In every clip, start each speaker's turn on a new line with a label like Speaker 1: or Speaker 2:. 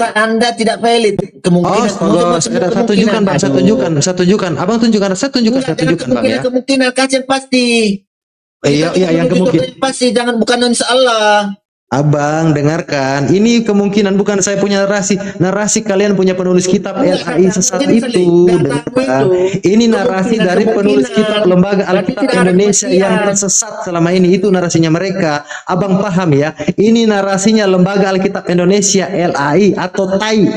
Speaker 1: Data Anda tidak valid. Kemungkinan.
Speaker 2: Saya tunjukkan Bang, saya tunjukkan. Abang tunjukkan, saya tunjukkan Bang ya.
Speaker 1: Kemungkinan kasihan pasti.
Speaker 2: Iya, yang kemungkinan
Speaker 1: pasti, jangan bukan insyaallah.
Speaker 2: Abang dengarkan, ini kemungkinan bukan saya punya narasi kalian punya penulis kitab LAI sesat itu. Ini narasi dari penulis kitab Lembaga Alkitab Indonesia yang tersesat selama ini, itu narasinya mereka. Abang paham ya? Ini narasinya Lembaga Alkitab Indonesia LAI atau TAI,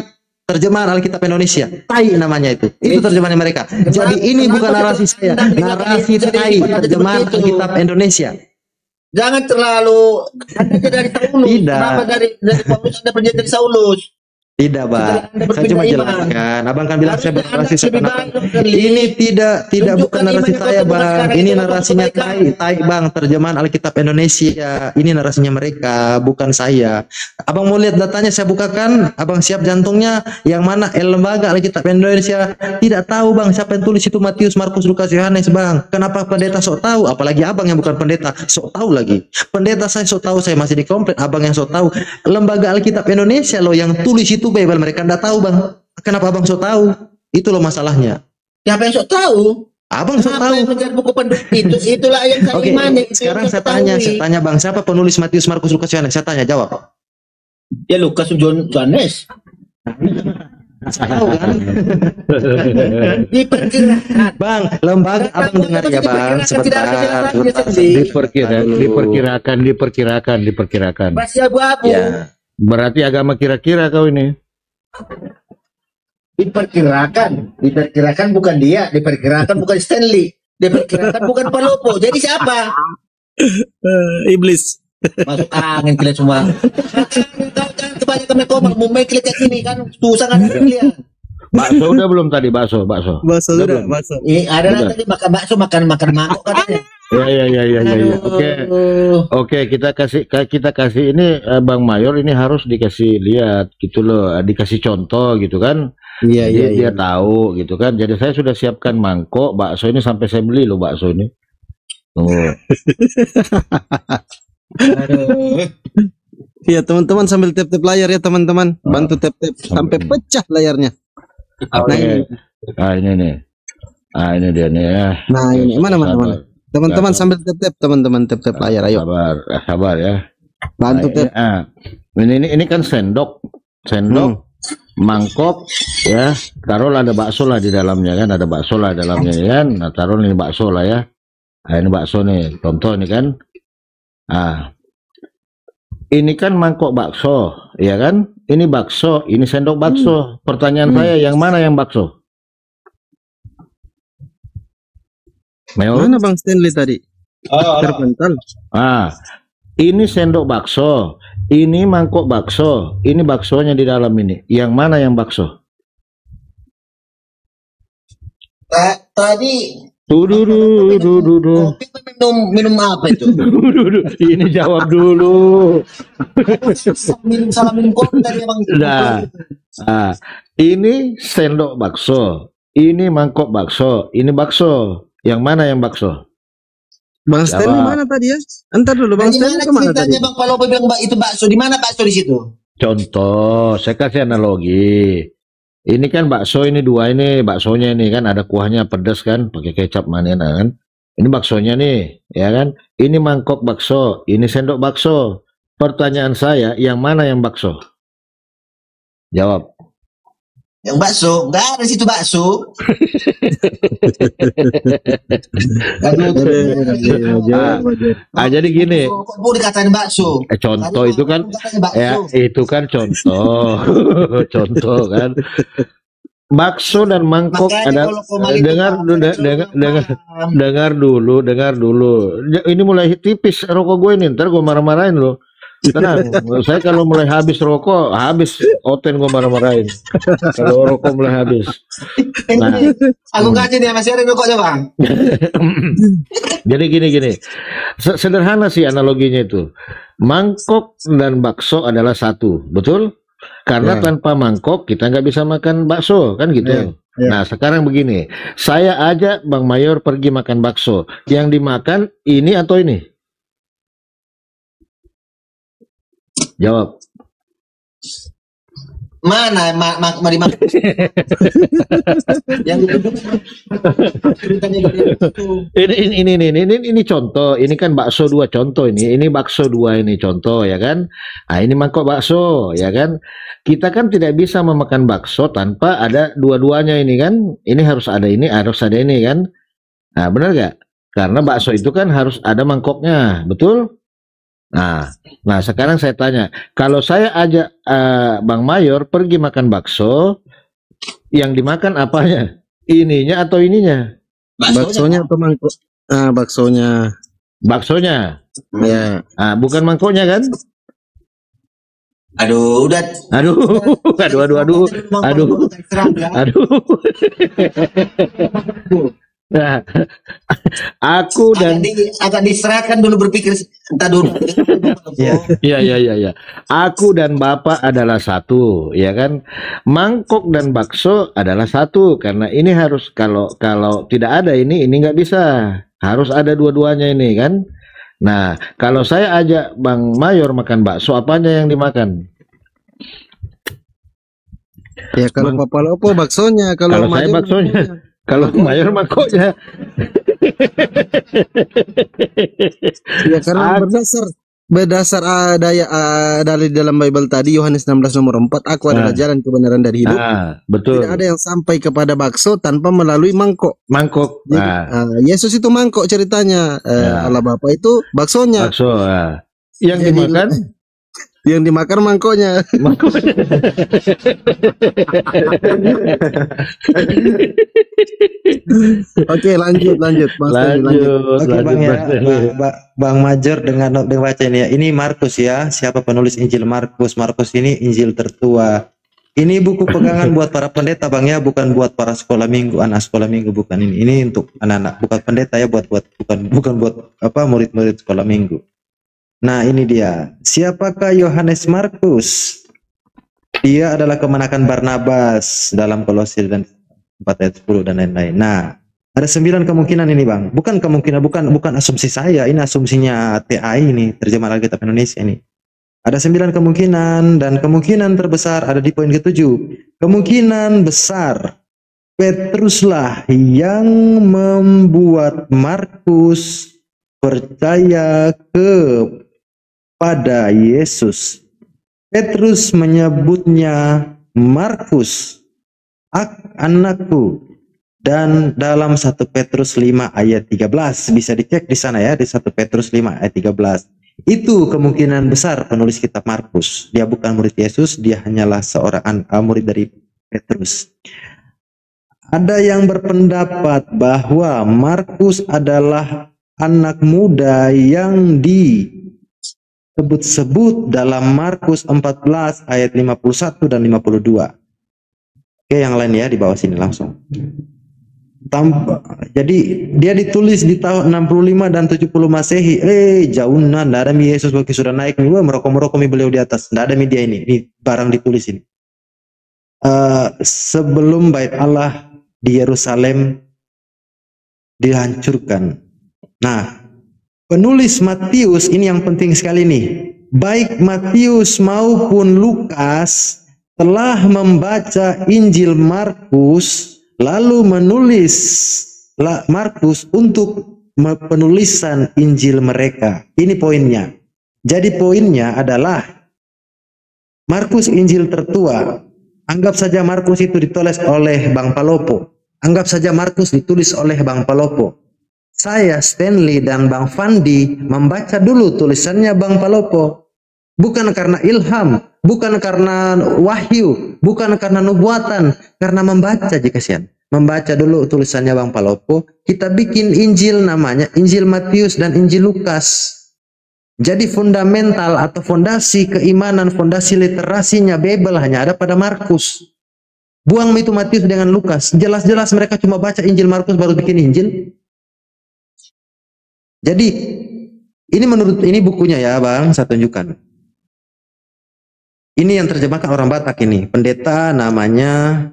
Speaker 2: terjemahan Alkitab Indonesia. TAI namanya itu terjemahannya mereka. Jadi ini bukan narasi saya, narasi TAI, terjemahan Alkitab Indonesia.
Speaker 1: Jangan terlalu dari Saulus.
Speaker 2: Tidak.
Speaker 1: Kenapa dari Paulus Anda pergi dari Saulus?
Speaker 2: Tidak, Bang. Saya cuma jelaskan. Abang kan bilang saya berarti ini tidak bukan narasi saya, Bang. Ini narasinya Tai, Bang, terjemahan Alkitab Indonesia. Ini narasinya mereka, bukan saya. Abang mau lihat datanya saya bukakan, Abang siap jantungnya yang mana Lembaga Alkitab Indonesia. Tidak tahu, Bang, siapa yang tulis itu Matius, Markus, Lukas, Yohanes, Bang. Kenapa pendeta sok tahu? Apalagi Abang yang bukan pendeta sok tahu lagi. Pendeta saya sok tahu, saya masih dikomplain. Abang yang sok tahu. Lembaga Alkitab Indonesia loh yang tulis itu Bible, mereka enggak tahu, Bang. Kenapa Abang sok tahu? Itu loh masalahnya.
Speaker 1: Siapa yang sok tahu?
Speaker 2: Abang sok tahu.
Speaker 1: Buku itulah yang saya imani.
Speaker 2: Sekarang saya tanya Bang, siapa penulis Matius, Markus, Lukas, Yohanes? Saya tanya, jawab.
Speaker 1: Ya Lukas, Yohanes.
Speaker 2: Tahu kan?
Speaker 1: Diperkirakan.
Speaker 2: Bang, lembaga Abang dengar ya, Bang. Sebentar.
Speaker 3: Diperkirakan.
Speaker 1: Masih abu-abu.
Speaker 2: Ya.
Speaker 3: Berarti agama kira-kira kau ini.
Speaker 1: Diperkirakan bukan dia, diperkirakan bukan Stanley, diperkirakan bukan Palopo. Jadi siapa?
Speaker 4: Iblis.
Speaker 1: Masuk angin kalian semua. Jangan kebanyakan komar, mau make kayak gini kan susah kan kalian.
Speaker 3: Bakso udah belum tadi bakso?
Speaker 4: Bakso sudah, bakso.
Speaker 1: Ada tadi makan bakso, makan mangkok katanya.
Speaker 3: Ya. Oke, kita kasih ini Bang Mayor ini harus dikasih lihat gitu loh, dikasih contoh gitu kan.
Speaker 4: Iya.
Speaker 3: Dia tahu gitu kan. Jadi saya sudah siapkan mangkok bakso ini sampai saya beli loh bakso ini.
Speaker 4: Iya, teman-teman sambil tap-tap layar ya, teman-teman. Bantu tap-tap sampai pecah layarnya.
Speaker 3: Ini nih. Ini dia nih ya.
Speaker 4: Nah, ini mana? Teman-teman sambil tap-tap, teman-teman tap-tap layar, ayo.
Speaker 3: Sabar ya.
Speaker 4: Bantu tap.
Speaker 3: Ini kan sendok, mangkok ya. Taruhlah ada bakso lah di dalamnya kan, ada bakso lah di dalamnya kan. Nah, taruh ini bakso lah ya. Nah, ini bakso nih, contoh ini kan. Ini kan mangkok bakso, ya kan? Ini bakso, ini sendok bakso. Pertanyaan saya, yang mana yang bakso?
Speaker 4: Mana Bang Stanley tadi? Terpental.
Speaker 3: Ini sendok bakso, ini mangkok bakso, ini baksonya di dalam ini. Yang mana yang bakso?
Speaker 1: Tadi. Minum apa itu?
Speaker 3: Ini jawab dulu.
Speaker 1: minum kopi tadi Bang.
Speaker 3: Nah, ini sendok bakso, ini mangkok bakso, ini bakso. Yang mana yang bakso?
Speaker 4: Bang Stanley mana tadi ya? Entar dulu Bang Stanley kemana tadi?
Speaker 1: Bang Palopo bilang itu bakso, di mana bakso di situ?
Speaker 3: Contoh, saya kasih analogi. Ini kan bakso, ini dua ini baksonya ini kan ada kuahnya pedas kan, pakai kecap manena kan. Ini baksonya nih, ya kan? Ini mangkok bakso, ini sendok bakso. Pertanyaan saya, yang mana yang bakso? Jawab.
Speaker 1: Yang bakso, enggak ada situ bakso.
Speaker 3: Jadi gini.
Speaker 1: Kok dikatain bakso?
Speaker 3: Contoh itu kan, itu kan contoh, contoh kan. Bakso dan mangkok ada. Dengar dulu. Ini mulai tipis rokok gue ini, ntar gue marah-marahin lo. Tenang, saya kalau mulai habis rokok, habis oten gue marah-marahin. Kalau rokok mulai habis.
Speaker 1: Nah, aku kasih dia masih ada rokoknya Bang.
Speaker 3: Jadi gini. Sederhana sih analoginya itu. Mangkok dan bakso adalah satu, betul? Karena tanpa mangkok kita nggak bisa makan bakso, kan gitu. Nah, sekarang begini. Saya ajak Bang Mayor pergi makan bakso. Yang dimakan ini atau ini? Jawab.
Speaker 1: Mana mau dimakan? Yang
Speaker 3: ini contoh. Ini kan bakso dua contoh ini. Ini bakso dua ini contoh ya kan. Nah, ini mangkok bakso ya kan. Kita kan tidak bisa memakan bakso tanpa ada dua-duanya ini kan. Ini harus ada ini kan. Nah, benar gak? Karena bakso itu kan harus ada mangkoknya, betul? Nah, sekarang saya tanya, kalau saya ajak Bang Mayor pergi makan bakso, yang dimakan apanya? Ininya atau ininya?
Speaker 4: Baksonya atau mangkok? Baksonya.
Speaker 3: Baksonya.
Speaker 4: Ya.
Speaker 3: Bukan mangkoknya kan?
Speaker 1: Aduh, udah.
Speaker 3: Aduh. Nah, aku dan
Speaker 1: agak diserahkan dulu berpikir entah dulu.
Speaker 3: Iya. Aku dan Bapak adalah satu, ya kan? Mangkok dan bakso adalah satu karena ini harus kalau tidak ada ini nggak bisa. Harus ada dua-duanya ini kan? Nah, kalau saya ajak Bang Mayor makan bakso, apanya yang dimakan?
Speaker 4: Ya kalau Papa Lopo baksonya, kalau
Speaker 3: saya baksonya. Kalau Mayor mangkoknya.
Speaker 4: Ya karena berdasar dari dalam Bible tadi Yohanes 16 nomor 4, aku adalah jalan kebenaran dari hidup.
Speaker 3: Betul.
Speaker 4: Tidak ada yang sampai kepada bakso tanpa melalui mangkok. Jadi, Yesus itu mangkok ceritanya. Allah Bapa itu baksonya.
Speaker 3: Bakso. Yang dimakan
Speaker 4: yang dimakan mangkoknya. Oke, lanjut.
Speaker 2: Oke, Bang ya. Bang Major dengan baca ini ya. Ini Markus ya. Siapa penulis Injil Markus? Markus ini Injil tertua. Ini buku pegangan buat para pendeta, Bang ya, bukan buat para sekolah minggu, anak sekolah minggu, bukan ini. Ini untuk anak-anak, bukan pendeta ya, bukan buat murid-murid sekolah minggu. Nah, ini dia. Siapakah Yohanes Markus? Dia adalah kemenakan Barnabas dalam Kolose dan 4 ayat 10 dan lain-lain. Nah, ada 9 kemungkinan ini, Bang. Bukan asumsi saya, ini asumsinya TAI ini, terjemahan Alkitab Indonesia ini. Ada 9 kemungkinan dan kemungkinan terbesar ada di poin ke-7. Kemungkinan besar Petruslah yang membuat Markus percaya kepada Yesus. Petrus menyebutnya Markus, anakku, dan dalam 1 Petrus 5 ayat 13 bisa dicek di sana ya, di 1 Petrus 5 ayat 13. Itu kemungkinan besar penulis kitab Markus. Dia bukan murid Yesus, dia hanyalah seorang murid dari Petrus. Ada yang berpendapat bahwa Markus adalah anak muda yang disebut-sebut dalam Markus 14 ayat 51 dan 52. Oke, yang lain ya di bawah sini langsung. Jadi dia ditulis di tahun 65 dan 70 Masehi. Jauhnya nggak ada Yesus waktu sudah naik nih, merokok beliau di atas. Nggak ada media ini barang ditulis ini. Sebelum bait Allah di Yerusalem dihancurkan. Nah, penulis Matius ini yang penting sekali nih. Baik Matius maupun Lukas telah membaca Injil Markus lalu menulis Markus untuk penulisan Injil mereka. Ini poinnya. Jadi poinnya adalah Markus Injil tertua. Anggap saja Markus itu ditulis oleh Bang Palopo. Anggap saja Markus ditulis oleh Bang Palopo. Saya, Stanley, dan Bang Fandi membaca dulu tulisannya Bang Palopo. Bukan karena ilham, bukan karena wahyu, bukan karena nubuatan, karena membaca jika kasihan. Membaca dulu tulisannya Bang Palopo, kita bikin Injil namanya Injil Matius dan Injil Lukas. Jadi fundamental atau fondasi keimanan, fondasi literasinya Bible hanya ada pada Markus. Buang itu Matius dengan Lukas. Jelas-jelas mereka cuma baca Injil Markus baru bikin Injil. Jadi ini bukunya ya Bang, saya tunjukkan. Ini yang terjemahkan orang Batak ini. Pendeta namanya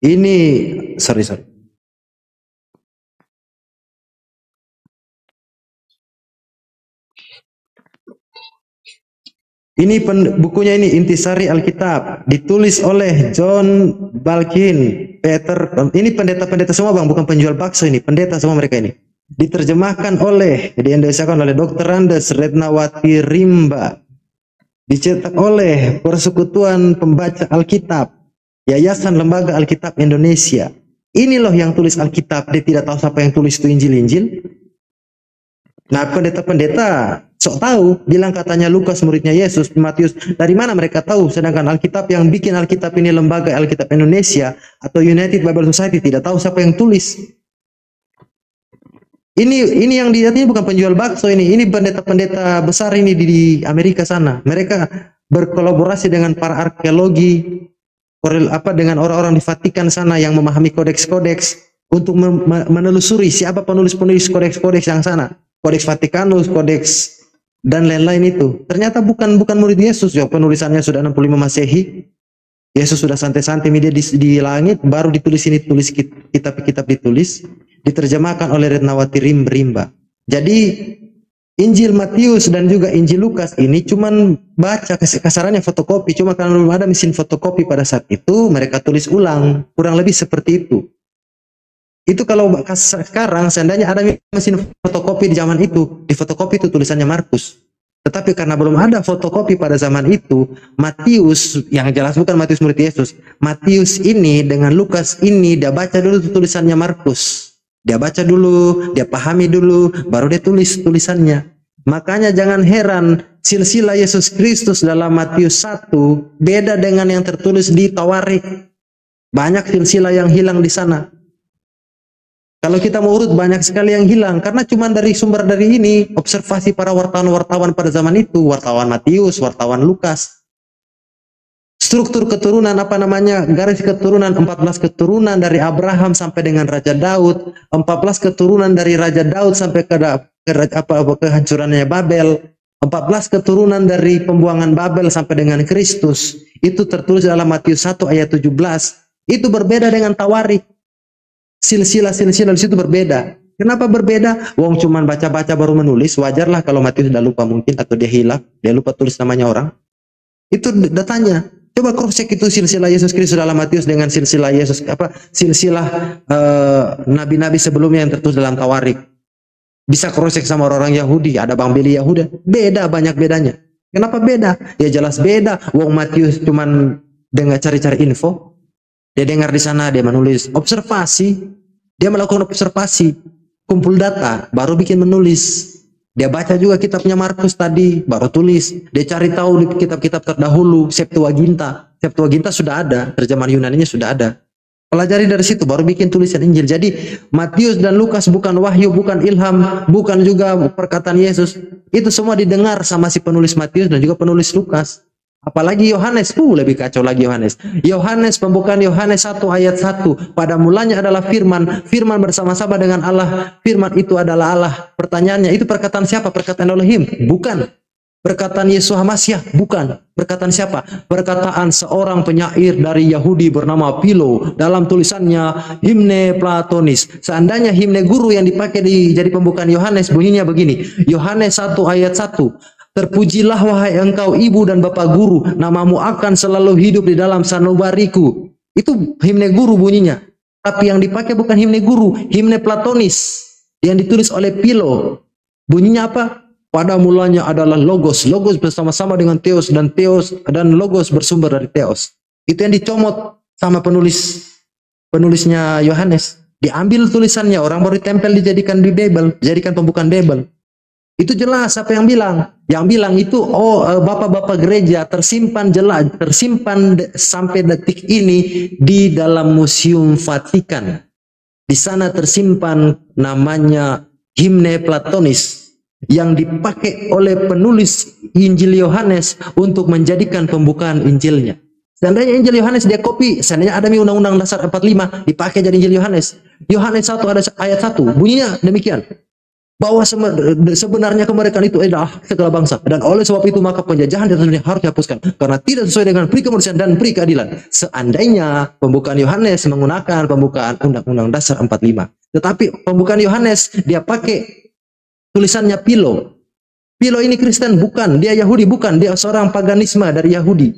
Speaker 2: ini sorry. Ini bukunya ini Intisari Alkitab, ditulis oleh John Balkin, Peter. Ini pendeta-pendeta semua bang, bukan penjual bakso ini, pendeta semua mereka ini. Diterjemahkan oleh, diindonesakan oleh Dr. Randes Retnawati Rimba. Dicetak oleh Persekutuan Pembaca Alkitab, Yayasan Lembaga Alkitab Indonesia. Ini loh yang tulis Alkitab, dia tidak tahu siapa yang tulis itu Injil-Injil. Nah pendeta-pendeta sok tahu, bilang katanya Lukas muridnya Yesus, Matius. Dari mana mereka tahu? Sedangkan Alkitab yang bikin Alkitab ini Lembaga Alkitab Indonesia atau United Bible Society tidak tahu siapa yang tulis. Ini yang dilihat ini bukan penjual bakso ini pendeta-pendeta besar ini di Amerika sana. Mereka berkolaborasi dengan para arkeologi, dengan orang-orang di Vatikan sana yang memahami kodeks-kodeks untuk menelusuri siapa penulis-penulis kodeks-kodeks yang sana. Kodeks Vatikanus, kodeks dan lain-lain itu. Ternyata bukan murid Yesus ya, penulisannya sudah 65 Masehi. Yesus sudah santai-santai dia di langit, baru ditulis ini, tulis kitab-kitab ditulis, diterjemahkan oleh Retnawati Rimba. Jadi Injil Matius dan juga Injil Lukas ini cuman baca kasarannya fotokopi, cuma karena belum ada mesin fotokopi pada saat itu, mereka tulis ulang, kurang lebih seperti itu. Itu kalau sekarang seandainya ada mesin fotokopi di zaman itu, di fotokopi itu tulisannya Markus. Tetapi karena belum ada fotokopi pada zaman itu, Matius, yang jelas bukan Matius murid Yesus, Matius ini dengan Lukas ini, dia baca dulu tulisannya Markus. Dia baca dulu, dia pahami dulu, baru dia tulis tulisannya. Makanya jangan heran, silsilah Yesus Kristus dalam Matius 1 beda dengan yang tertulis di Tawarik. Banyak silsilah yang hilang di sana. Kalau kita mau urut banyak sekali yang hilang karena cuma dari sumber dari ini, observasi para wartawan-wartawan pada zaman itu, wartawan Matius, wartawan Lukas. Struktur keturunan garis keturunan 14 keturunan dari Abraham sampai dengan Raja Daud, 14 keturunan dari Raja Daud sampai ke kehancurannya Babel, 14 keturunan dari pembuangan Babel sampai dengan Kristus. Itu tertulis dalam Matius 1 ayat 17. Itu berbeda dengan Tawarik. Silsilah-silsilah di situ berbeda. Kenapa berbeda? Wong cuman baca-baca baru menulis. Wajarlah kalau Matius sudah lupa mungkin, atau dia hilaf, dia lupa tulis namanya orang. Itu datanya. Coba cross check itu silsilah Yesus Kristus dalam Matius dengan silsilah silsilah nabi-nabi sebelumnya yang tertulis dalam Tawarik. Bisa cross check sama orang-orang Yahudi, ada Bang Beli Yahuda. Beda, banyak bedanya. Kenapa beda? Ya jelas beda. Wong Matius cuman dengar cari-cari info. Dia dengar di sana, dia menulis observasi, dia melakukan observasi, kumpul data, baru bikin menulis. Dia baca juga kitabnya Markus tadi, baru tulis. Dia cari tahu di kitab-kitab terdahulu, Septuaginta. Septuaginta sudah ada, terjemahan Yunaninya sudah ada. Pelajari dari situ, baru bikin tulisan Injil. Jadi Matius dan Lukas bukan wahyu, bukan ilham, bukan juga perkataan Yesus. Itu semua didengar sama si penulis Matius dan juga penulis Lukas. Apalagi Yohanes, lebih kacau lagi Yohanes. Pembukaan Yohanes 1 ayat 1. Pada mulanya adalah firman, firman bersama-sama dengan Allah, firman itu adalah Allah. Pertanyaannya, itu perkataan siapa? Perkataan Elohim? Bukan. Perkataan Yesus Hamasyah? Bukan. Perkataan siapa? Perkataan seorang penyair dari Yahudi bernama Philo dalam tulisannya Himne Platonis. Seandainya himne guru yang dipakai jadi pembukaan Yohanes bunyinya begini. Yohanes 1 ayat 1. Terpujilah wahai engkau ibu dan bapak guru, namamu akan selalu hidup di dalam sanubariku. Itu himne guru bunyinya. Tapi yang dipakai bukan himne guru, himne Platonis yang ditulis oleh Philo. Bunyinya apa? Pada mulanya adalah Logos. Logos bersama-sama dengan Theos dan Logos bersumber dari Theos. Itu yang dicomot sama penulisnya Yohanes. Diambil tulisannya, orang baru ditempel dijadikan di Bible, dijadikan pembukaan Bible. Itu jelas apa yang bilang. Yang bilang itu bapak-bapak gereja tersimpan sampai detik ini di dalam Museum Vatikan. Di sana tersimpan namanya himne Platonis yang dipakai oleh penulis Injil Yohanes untuk menjadikan pembukaan Injilnya. Seandainya Injil Yohanes dia copy, seandainya ada Undang-Undang Dasar 45 dipakai jadi Injil Yohanes. Yohanes 1 ada ayat 1, bunyinya demikian. Bahwa sebenarnya kemerdekaan itu adalah segala bangsa, dan oleh sebab itu maka penjajahan di atas dunia harus dihapuskan karena tidak sesuai dengan peri kemanusiaan dan peri keadilan. Seandainya pembukaan Yohanes menggunakan pembukaan Undang-Undang Dasar 45, tetapi pembukaan Yohanes dia pakai tulisannya Philo. Philo ini Kristen? Bukan. Dia Yahudi? Bukan. Dia seorang paganisme dari Yahudi.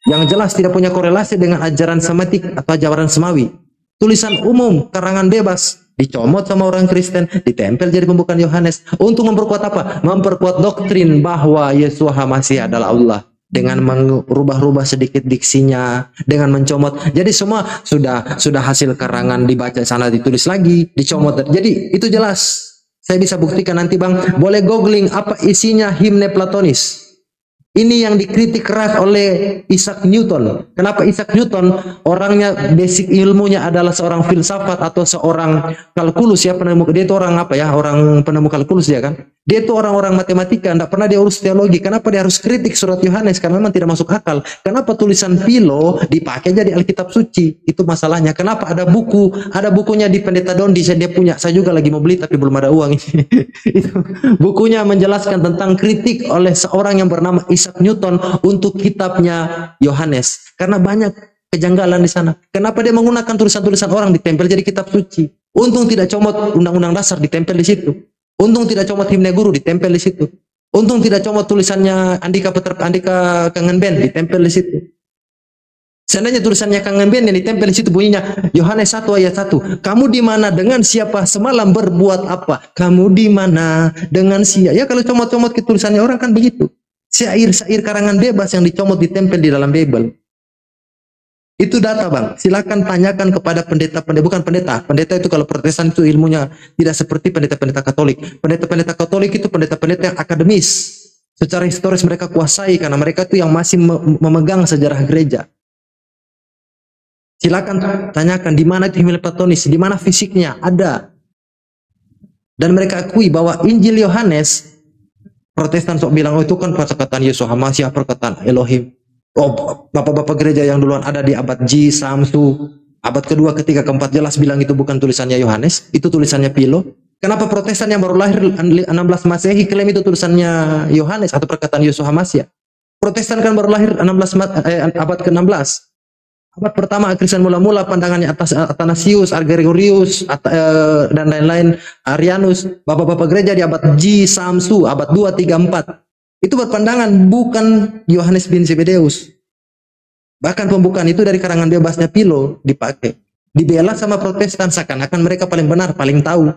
Speaker 2: Yang jelas tidak punya korelasi dengan ajaran Semitik atau ajaran Semawi. Tulisan umum, karangan bebas, dicomot sama orang Kristen, ditempel jadi pembukaan Yohanes. Untuk memperkuat apa? Memperkuat doktrin bahwa Yesus Masih adalah Allah. Dengan merubah-rubah sedikit diksinya, dengan mencomot. Jadi semua sudah hasil karangan dibaca sana, ditulis lagi, dicomot. Jadi itu jelas. Saya bisa buktikan nanti Bang. Boleh googling apa isinya himne Platonis. Ini yang dikritik keras oleh Isaac Newton. Kenapa Isaac Newton? Orangnya basic ilmunya adalah seorang filsafat atau seorang kalkulus ya, penemu. Dia itu orang apa ya? Orang penemu kalkulus dia kan. Dia itu orang-orang matematika, tidak pernah dia urus teologi. Kenapa dia harus kritik surat Yohanes? Karena memang tidak masuk akal. Kenapa tulisan Philo dipakai jadi Alkitab suci? Itu masalahnya. Kenapa ada buku? Ada bukunya di Pendeta Dondi, dia punya. Saya juga lagi mau beli tapi belum ada uang. Itu bukunya menjelaskan tentang kritik oleh seorang yang bernama Isaac Newton untuk kitabnya Yohanes. Karena banyak kejanggalan di sana. Kenapa dia menggunakan tulisan-tulisan orang ditempel jadi kitab suci? Untung tidak comot undang-undang dasar ditempel di situ. Untung tidak comot himne guru ditempel di situ. Untung tidak comot tulisannya Andika Kangen Ben ditempel di situ. Seandainya tulisannya Kangen Ben yang ditempel di situ bunyinya Yohanes 1 ayat 1. Kamu di mana dengan siapa semalam berbuat apa? Kamu di mana dengan siapa? Ya kalau comot-comot ke tulisannya orang kan begitu. Syair-syair karangan bebas yang dicomot ditempel di dalam Bible. Itu data Bang. Silakan tanyakan kepada bukan pendeta. Pendeta itu kalau Protestan itu ilmunya tidak seperti pendeta-pendeta Katolik. Pendeta-pendeta Katolik itu pendeta-pendeta yang akademis. Secara historis mereka kuasai karena mereka itu yang masih memegang sejarah gereja. Silakan tanyakan di mana itu himne Platonis, di mana fisiknya ada. Dan mereka akui bahwa Injil Yohanes, Protestan sok bilang itu kan perkataan Yesus Masih, perkataan Elohim. Oh, bapak-bapak gereja yang duluan ada di abad G, Samsu, abad kedua, ketiga, keempat jelas bilang itu bukan tulisannya Yohanes, itu tulisannya Philo. Kenapa Protestan yang baru lahir 16 Masehi klaim itu tulisannya Yohanes atau perkataan Yesus Masih? Protestan kan baru lahir abad ke-16. Abad pertama Kristen mula-mula pandangannya atas Athanasius, Gregorius dan lain-lain, Arianus. Bapak-bapak gereja di abad G, Samsu, abad 2, 3, 4. Itu berpandangan bukan Yohanes bin Zebedeus. Bahkan pembukaan itu dari karangan bebasnya Philo dipakai. Dibela sama Protestan seakan-akan mereka paling benar, paling tahu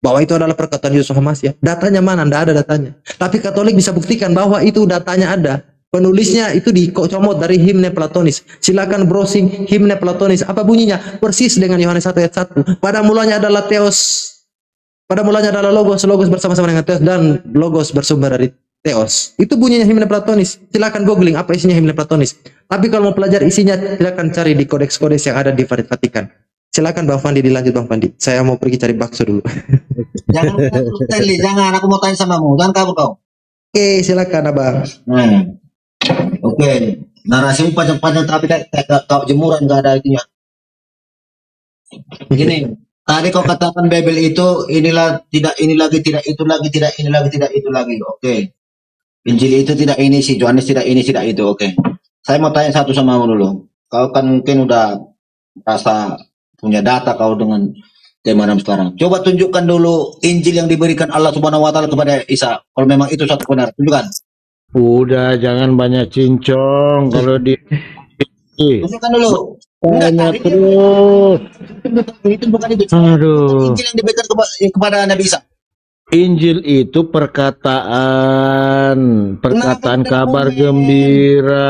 Speaker 2: bahwa itu adalah perkataan Yesus Masih. Datanya mana? Tidak ada datanya. Tapi Katolik bisa buktikan bahwa itu datanya ada. Penulisnya itu dicomot dari himne Platonis. Silakan browsing himne Platonis. Apa bunyinya? Persis dengan Yohanes 1 ayat 1. Pada mulanya adalah Theos. Pada mulanya adalah Logos. Logos bersama-sama dengan Theos dan Logos bersumber dari Theos. Itu bunyinya himne Platonis. Silakan googling apa isinya himne Platonis. Tapi kalau mau pelajari isinya, silakan cari di kodeks-kodeks yang ada di Vatikan. Silakan Bang Fandi, dilanjut Bang Fandi. Saya mau pergi cari bakso dulu.
Speaker 1: Jangan, aku mau tanya sama kamu. Jangan kabur kau.
Speaker 2: Oke, silakan Abang.
Speaker 1: Oke. Narasimu panjang-panjang tapi kau jemuran nggak ada itunya. Begini. Tadi kau katakan Bible itu inilah tidak ini lagi tidak itu lagi tidak ini lagi tidak itu lagi. Oke. Injil itu tidak ini sih, Yohanes tidak ini tidak itu. Oke. Saya mau tanya satu sama kamu dulu. Kau kan mungkin udah rasa punya data kau dengan zaman sekarang. Coba tunjukkan dulu Injil yang diberikan Allah Subhanahu wa taala kepada Isa. Kalau memang itu satu benar, tunjukkan.
Speaker 3: Udah jangan banyak cincong kalau di
Speaker 1: tunjukkan dulu.
Speaker 3: Tanya terus.
Speaker 1: Itu bukan itu.
Speaker 3: Aduh.
Speaker 1: Injil yang diberikan kepada Nabi Isa.
Speaker 3: Injil itu perkataan kabar gembira.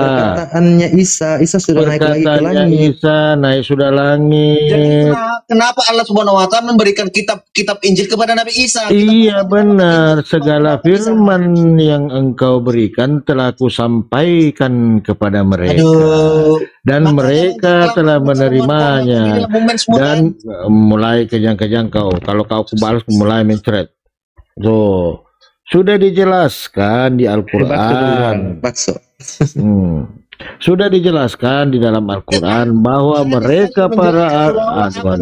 Speaker 2: Perkataannya Isa sudah naik lagi ke
Speaker 3: Perkataannya
Speaker 2: langit.
Speaker 3: Isa naik sudah langit.
Speaker 1: Jadi kenapa Allah Subhanahu wa taala memberikan kitab Injil kepada Nabi Isa?
Speaker 3: Iya benar, segala firman yang engkau berikan telah kusampaikan kepada mereka.
Speaker 1: Aduh.
Speaker 3: Dan mereka telah menerimanya. Dan mulai kejang-kejang kau. Kalau kau kubalas mulai mencret. Tuh. Sudah dijelaskan di Al-Quran.
Speaker 2: Bakso.
Speaker 3: Sudah dijelaskan di dalam Al-Quran bahwa mereka para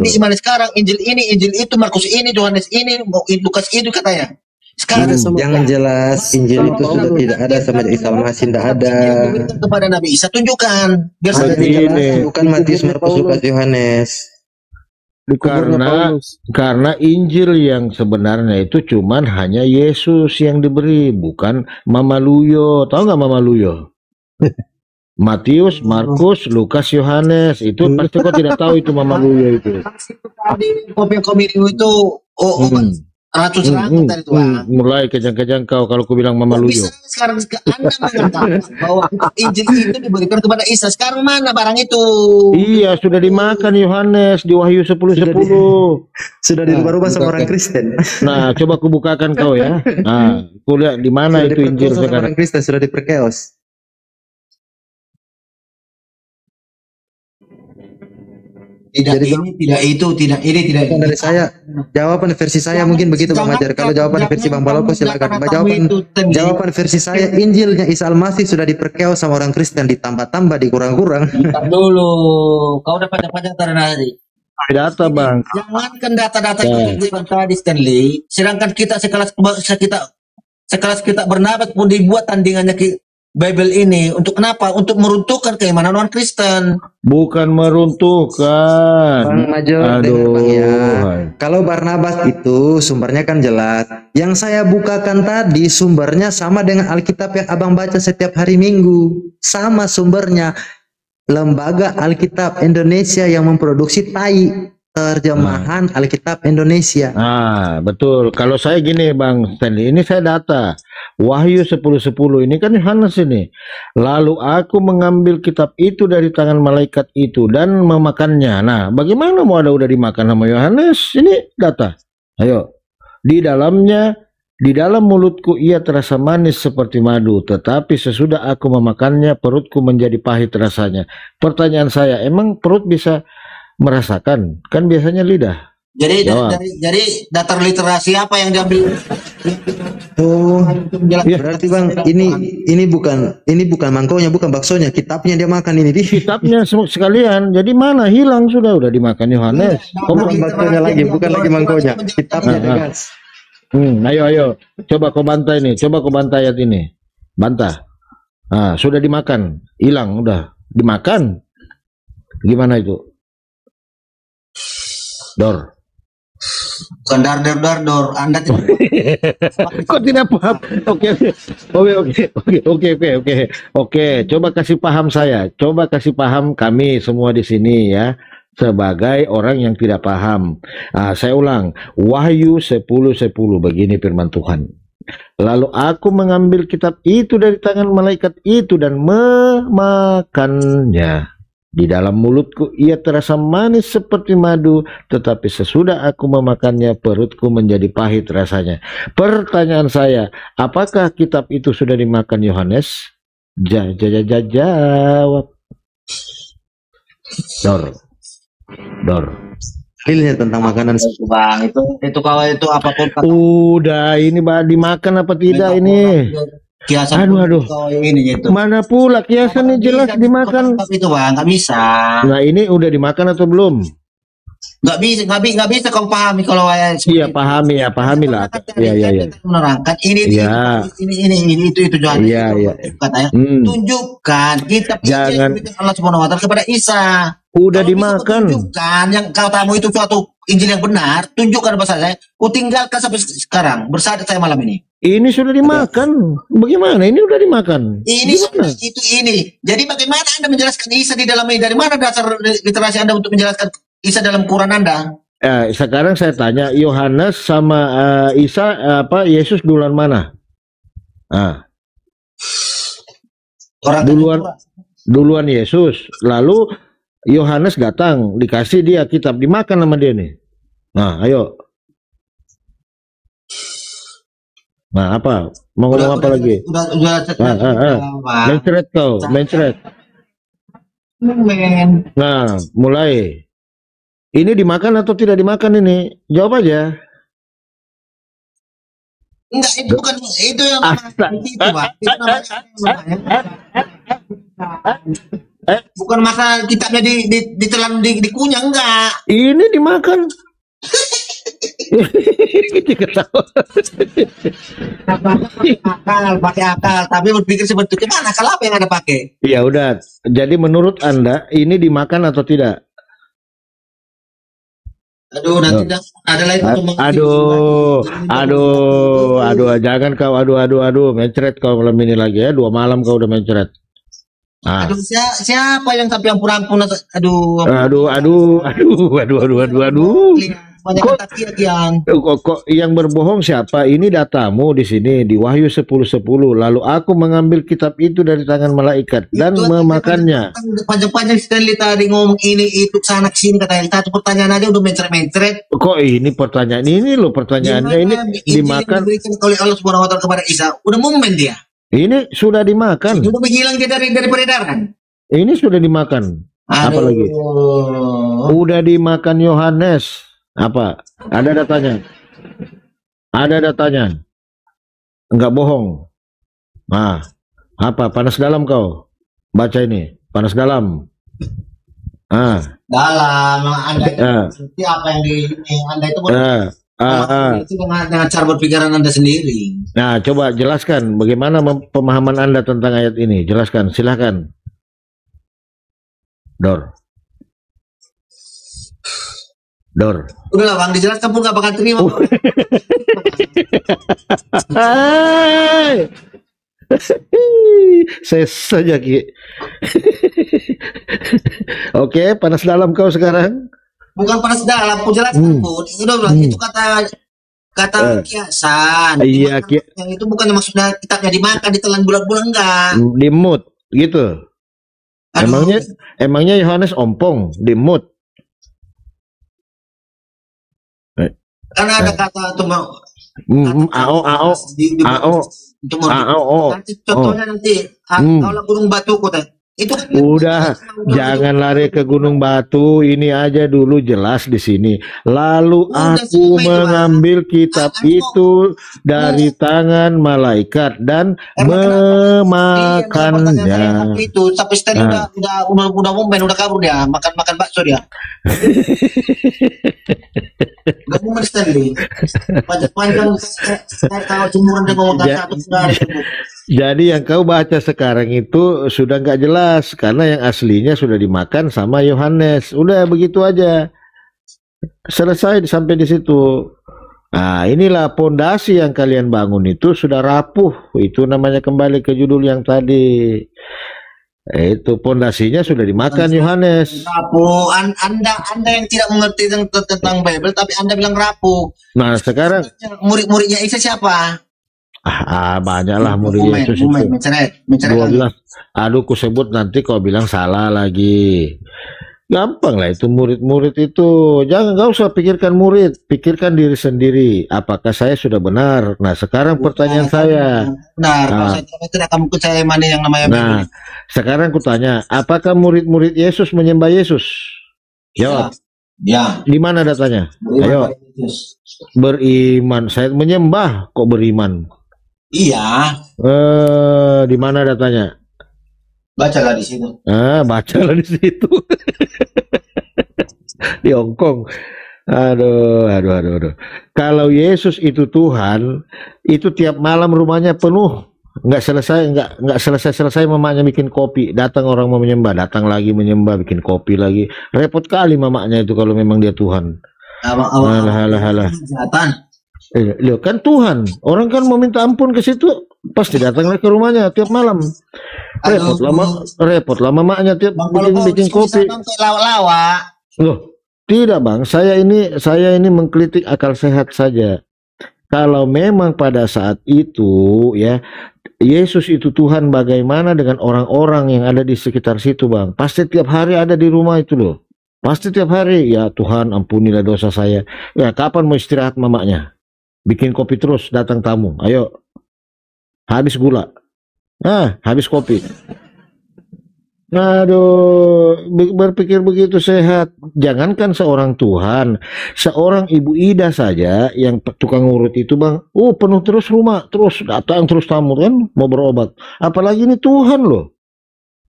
Speaker 1: di iman sekarang Injil ini, Injil itu, Markus ini, Yohanes ini, Lukas itu katanya. Sekarang
Speaker 2: yang jelas Injil itu sudah tidak ada sama Isa Masih, tidak ada.
Speaker 1: Kepada Nabi Isa tunjukkan biar
Speaker 2: Ada bukan Matius, Markus, Lukas, Yohanes.
Speaker 4: kuburnya Paulus.
Speaker 3: Karena Injil yang sebenarnya itu cuman hanya Yesus yang diberi, bukan Mama Luyo. Tahu nggak Mama Luyo? Matius, Markus, Lukas, Yohanes. Itu pasti kau tidak tahu itu Mama Luyo itu.
Speaker 1: Di kopi itu obat racun serangan tadi tuh.
Speaker 3: Mulai kejang-kejang kau kalau ku bilang Mama Luyo.
Speaker 1: Bisa sekarang Anda mengatakan bahwa Injil itu diberikan kepada Isa. Sekarang mana barang itu?
Speaker 3: Iya, sudah dimakan Yohanes di Wahyu 10:10.
Speaker 2: Sudah dirubah-rubah sama orang Kristen.
Speaker 3: Nah, coba ku bukakan kau ya. Nah, ku lihat di mana
Speaker 2: Sudah
Speaker 3: itu Injil
Speaker 2: diperkosa sama
Speaker 3: sekarang.
Speaker 2: orang Kristen, sudah diperkeos.
Speaker 1: Tidak
Speaker 2: Jadi,
Speaker 1: ini, tidak itu, tidak ini, tidak
Speaker 2: Jawaban dari saya, jawaban versi saya mungkin begitu Bang Majar. Kalau jawaban versi Bang Baloko silakan. Jawaban versi saya, Injilnya Isa Al-Masih sudah diperkeos sama orang Kristen, ditambah-tambah, dikurang-kurang.
Speaker 1: Bentar dulu, kau udah panjang-panjang tadi.
Speaker 3: Data, Bang.
Speaker 1: Jangankan data-data yang tadi Stanley, sedangkan kita sekelas kita Barnabas pun dibuat tandingannya Bible ini untuk kenapa? Untuk meruntuhkan keimanan orang Kristen.
Speaker 3: Bukan meruntuhkan.
Speaker 2: Bang Major, dengar
Speaker 3: Aduh.
Speaker 2: Bang ya. Kalau Barnabas itu sumbernya kan jelas. Yang saya bukakan tadi sumbernya sama dengan Alkitab yang Abang baca setiap hari Minggu. Sama sumbernya. Lembaga Alkitab Indonesia yang memproduksi TAI, terjemahan Alkitab Indonesia.
Speaker 3: Ah, betul. Kalau saya gini Bang Stanley, ini saya data. Wahyu 10:10 ini kan Yohanes ini. Lalu aku mengambil kitab itu dari tangan malaikat itu dan memakannya. Nah, bagaimana mau ada udah dimakan sama Yohanes? Ini data. Ayo. Di dalam mulutku ia terasa manis seperti madu, tetapi sesudah aku memakannya perutku menjadi pahit rasanya. Pertanyaan saya, emang perut bisa merasakan? Kan biasanya lidah.
Speaker 1: Jadi
Speaker 3: Jawab.
Speaker 1: dari daftar literasi apa yang diambil?
Speaker 2: Oh, berarti Bang, ini bukan mangkoknya, bukan baksonya, kitabnya dia makan ini.
Speaker 3: Kitabnya sekalian. Jadi mana hilang sudah dimakan Yohanes.
Speaker 2: Bukan baksonya lagi, bukan lagi mangkoknya, kitabnya guys.
Speaker 3: Ayo. Coba kau bantai nih. Coba kau bantai ayat ini. Bantah. Nah, sudah dimakan. Hilang udah. Dimakan. Gimana itu? Dor.
Speaker 1: Bukan dar. Anda tidak.
Speaker 3: Kok tidak paham? Oke. Coba kasih paham saya. Coba kasih paham kami semua di sini ya. Sebagai orang yang tidak paham. Saya ulang. Wahyu 10:10. Begini firman Tuhan. Lalu aku mengambil kitab itu dari tangan malaikat itu dan memakannya. Di dalam mulutku ia terasa manis seperti madu, tetapi sesudah aku memakannya perutku menjadi pahit rasanya. Pertanyaan saya, apakah kitab itu sudah dimakan Yohanes? Jawab. Dor.
Speaker 2: Dalilnya tentang makanan.
Speaker 1: Bang, itu kalau itu apapun
Speaker 3: Udah, ini dimakan apa tidak ini?
Speaker 1: kiasan
Speaker 3: Aduh.
Speaker 1: Ini itu.
Speaker 3: Mana pula kiasan ini jelas dimakan.
Speaker 1: Itu Bang, nggak bisa.
Speaker 3: Nah, ini udah dimakan atau belum?
Speaker 1: Nggak bisa kau pahami kalau
Speaker 3: Iya, pahami lah. Iya.
Speaker 1: Menerangkan ini itu Johan.
Speaker 3: Iya.
Speaker 1: Katanya tunjukkan kita
Speaker 3: Jangan
Speaker 1: Allah Subhanahu wa taala kepada Isa.
Speaker 3: Udah
Speaker 1: Kalau
Speaker 3: dimakan.
Speaker 1: Tunjukkan yang kau tahu itu suatu Injil yang benar, tunjukkan bahasa saya. Ku tinggalkan sampai sekarang. Bersahadat saya malam ini.
Speaker 3: Ini sudah dimakan. Bagaimana? Ini udah dimakan.
Speaker 1: Ini. Jadi bagaimana Anda menjelaskan Isa di dalam ini? Dari mana dasar literasi Anda untuk menjelaskan Isa dalam Quran Anda?
Speaker 3: Sekarang saya tanya, Yohanes sama Isa Yesus duluan mana? Duluan Yesus. Lalu Yohanes datang, dikasih dia kitab, dimakan sama dia nih. Nah, ayo. Nah, apa? Mau ngomong apa lagi? Mencret kau, mencret. Nah, mulai. Ini dimakan atau tidak dimakan ini? Jawab aja.
Speaker 1: Enggak, itu bukan itu yang itu, Pak. Itu bukan masalah kitabnya ditelan dikunyah, enggak.
Speaker 3: Ini dimakan.
Speaker 1: pakai akal, tapi berpikir seperti itu. Gimana akal apa yang Anda pakai?
Speaker 3: Ya udah. Jadi menurut Anda ini dimakan atau tidak?
Speaker 1: Aduh, nanti ada lagi
Speaker 3: Aduh, jangan kau mencret kau malam ini lagi ya, 2 malam kau udah mencret.
Speaker 1: Aduh, siapa yang sampai ampun-ampun? Aduh. Banyak kata-kata
Speaker 3: Kok yang berbohong siapa? Ini datamu di sini di Wahyu 10:10. Lalu aku mengambil kitab itu dari tangan malaikat dan memakannya.
Speaker 1: Panjang-panjang sekali tadi ngomong ini itu sana sini katanya. Satu pertanyaan aja udah mencret-mencret.
Speaker 3: Kok ini pertanyaan ini loh pertanyaannya ini dimakan
Speaker 1: oleh Allah Subhanahu wa taala kepada Isa. Udah momen dia.
Speaker 3: Ini sudah dimakan.
Speaker 1: Sudah menghilang dia dari peredaran.
Speaker 3: Ini sudah dimakan. Apa lagi? Udah dimakan Yohanes. Apa? Ada datanya. Ada datanya. Enggak bohong. Nah, apa? Panas dalam kau. Baca ini. Panas dalam.
Speaker 1: Dalam. Anda itu apa yang di Anda itu itu dengan cara berpikiran Anda sendiri.
Speaker 3: Nah, coba jelaskan bagaimana pemahaman Anda tentang ayat ini. Jelaskan, silakan. Dor.
Speaker 1: Udah lah Bang, dijelaskan pun gak bakal terima.
Speaker 3: Saya saja Ki. Oke, panas dalam kau sekarang.
Speaker 1: Bukan panas dalam, aku jelaskan pun. Itu kata kiasan.
Speaker 3: Iya,
Speaker 1: yang itu bukan maksudnya kitabnya dimakan, ditelan bulan-bulan enggak.
Speaker 3: Dimut, gitu. Emangnya Yohanes ompong, dimut.
Speaker 1: Karena ada kata contohnya nanti kalau gunung batu kota itu
Speaker 3: udah jangan lari ke gunung batu, ini aja dulu jelas di sini. Lalu aku mengambil kitab itu dari tangan malaikat dan memakannya.
Speaker 1: Itu sampai Stanley udah momen udah kabur dia makan bakso dia. Gak mau Stanley. Panjang kalau cuma dia ngomong satu hari.
Speaker 3: Jadi yang kau baca sekarang itu sudah nggak jelas karena yang aslinya sudah dimakan sama Yohanes. Udah begitu aja. Selesai sampai di situ. Nah, inilah pondasi yang kalian bangun itu sudah rapuh. Itu namanya kembali ke judul yang tadi. Itu pondasinya sudah dimakan Yohanes.
Speaker 1: Rapuh. Anda yang tidak mengerti tentang Bible tapi Anda bilang rapuh.
Speaker 3: Nah, sekarang
Speaker 1: murid-muridnya Isa siapa?
Speaker 3: Banyaklah murid Yesus itu. 12. Aduh, ku sebut nanti kau bilang salah lagi. Gampang lah itu murid-murid itu. Gak usah pikirkan murid, pikirkan diri sendiri. Apakah saya sudah benar? Nah, sekarang pertanyaan saya.
Speaker 1: Benar. Kalau saya tidak akan percaya mana yang namanya.
Speaker 3: Nah, sekarang ku tanya, apakah murid-murid Yesus menyembah Yesus? Jawab.
Speaker 1: Ya.
Speaker 3: Di mana datanya? Ayo. Beriman. Saya menyembah kok beriman.
Speaker 1: Iya.
Speaker 3: Di mana datanya?
Speaker 1: Bacalah di situ.
Speaker 3: Bacalah di situ. Di Hongkong. Aduh. Kalau Yesus itu Tuhan, itu tiap malam rumahnya penuh. Nggak selesai mamanya bikin kopi. Datang orang mau menyembah, datang lagi menyembah, bikin kopi lagi. Repot kali mamanya itu kalau memang dia Tuhan. Halah. Lihat kan Tuhan, orang kan mau minta ampun ke situ, pasti datang ke rumahnya tiap malam. Repot lama maknya tiap bikin kopi. Loh, tidak Bang, saya ini mengkritik akal sehat saja. Kalau memang pada saat itu ya Yesus itu Tuhan, bagaimana dengan orang-orang yang ada di sekitar situ Bang? Pasti tiap hari ada di rumah itu loh. Pasti tiap hari, ya Tuhan ampunilah dosa saya. Ya kapan mau istirahat mamanya? Bikin kopi terus, datang tamu. Ayo, habis gula. Habis kopi. Aduh, berpikir begitu sehat. Jangankan seorang Tuhan, seorang Ibu Ida saja yang tukang urut itu Bang. Penuh terus rumah, terus datang terus tamu kan, mau berobat. Apalagi ini Tuhan loh.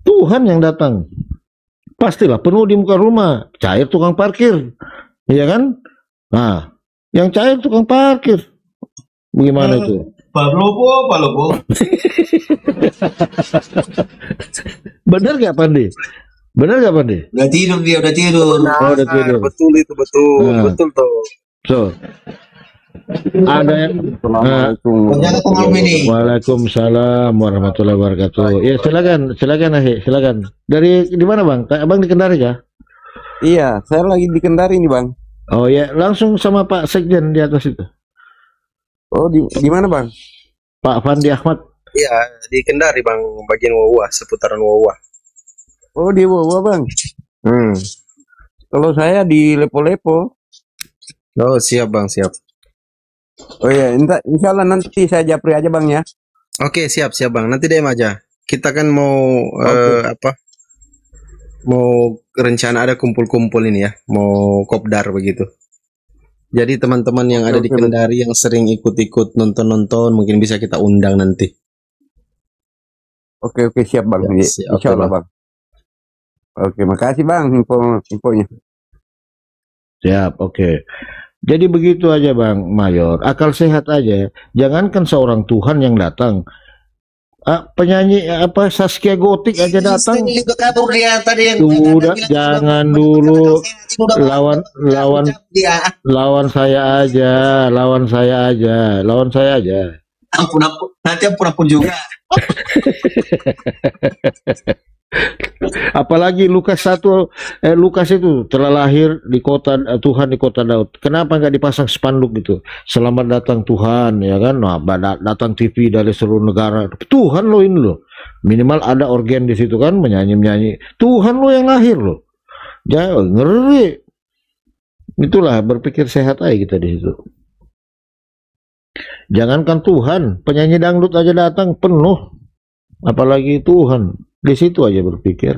Speaker 3: Tuhan yang datang. Pastilah penuh di muka rumah. Cair tukang parkir. Iya kan? Nah, yang cair tukang parkir. Bagaimana itu?
Speaker 1: Pak Lobo.
Speaker 3: Benar gak Pandi? Benar gak Pandi?
Speaker 1: Udah tidur dia, udah tidur.
Speaker 3: Oh, udah tidur.
Speaker 4: Betul itu, betul.
Speaker 3: Nah.
Speaker 4: Betul tuh.
Speaker 3: So, ada yang
Speaker 1: Assalamualaikum malam ini.
Speaker 3: Waalaikumsalam warahmatullahi wabarakatuh. Ya silakan Ahi, silakan. Dari di mana Bang? Abang di Kendari kah?
Speaker 5: Iya, saya lagi di Kendari nih Bang.
Speaker 3: Oh ya, langsung sama Pak Sekjen di atas itu.
Speaker 5: Oh di mana Bang?
Speaker 3: Pak Fandi Ahmad.
Speaker 4: Iya, di Kendari Bang, bagian Wawa, seputaran Wawa.
Speaker 5: Oh di Wawa Bang. Kalau saya di Lepo-Lepo.
Speaker 4: Oh, siap Bang, siap.
Speaker 5: Oh iya, insya Allah nanti saya japri aja Bang ya.
Speaker 4: Oke, siap Bang. Nanti DM aja. Kita kan mau mau rencana ada kumpul-kumpul ini ya, mau kopdar begitu. Jadi teman-teman yang ada di Kendari yang sering ikut-ikut nonton-nonton mungkin bisa kita undang nanti.
Speaker 5: Oke siap Bang.
Speaker 4: Ya, siap,
Speaker 5: Insya Allah Bang. Oke, makasih Bang infonya.
Speaker 3: Siap, oke. Jadi begitu aja Bang Mayor, akal sehat aja. Jangankan seorang Tuhan yang datang, penyanyi Saskia Gotik aja datang.
Speaker 1: Juga kabur dia tadi yang
Speaker 3: Udah, jangan dulu lawan saya aja.
Speaker 1: Ampun, nanti ampun juga.
Speaker 3: Apalagi Lukas itu telah lahir di kota Tuhan di kota Daud. Kenapa nggak dipasang spanduk gitu? Selamat datang Tuhan, ya kan? Nah, datang TV dari seluruh negara. Tuhan lo ini lo. Minimal ada organ di situ kan, menyanyi. Tuhan lo yang lahir lo. Jangan ngeri. Itulah berpikir sehat aja kita di situ. Jangankan Tuhan, penyanyi dangdut aja datang penuh. Apalagi Tuhan. Di situ aja berpikir.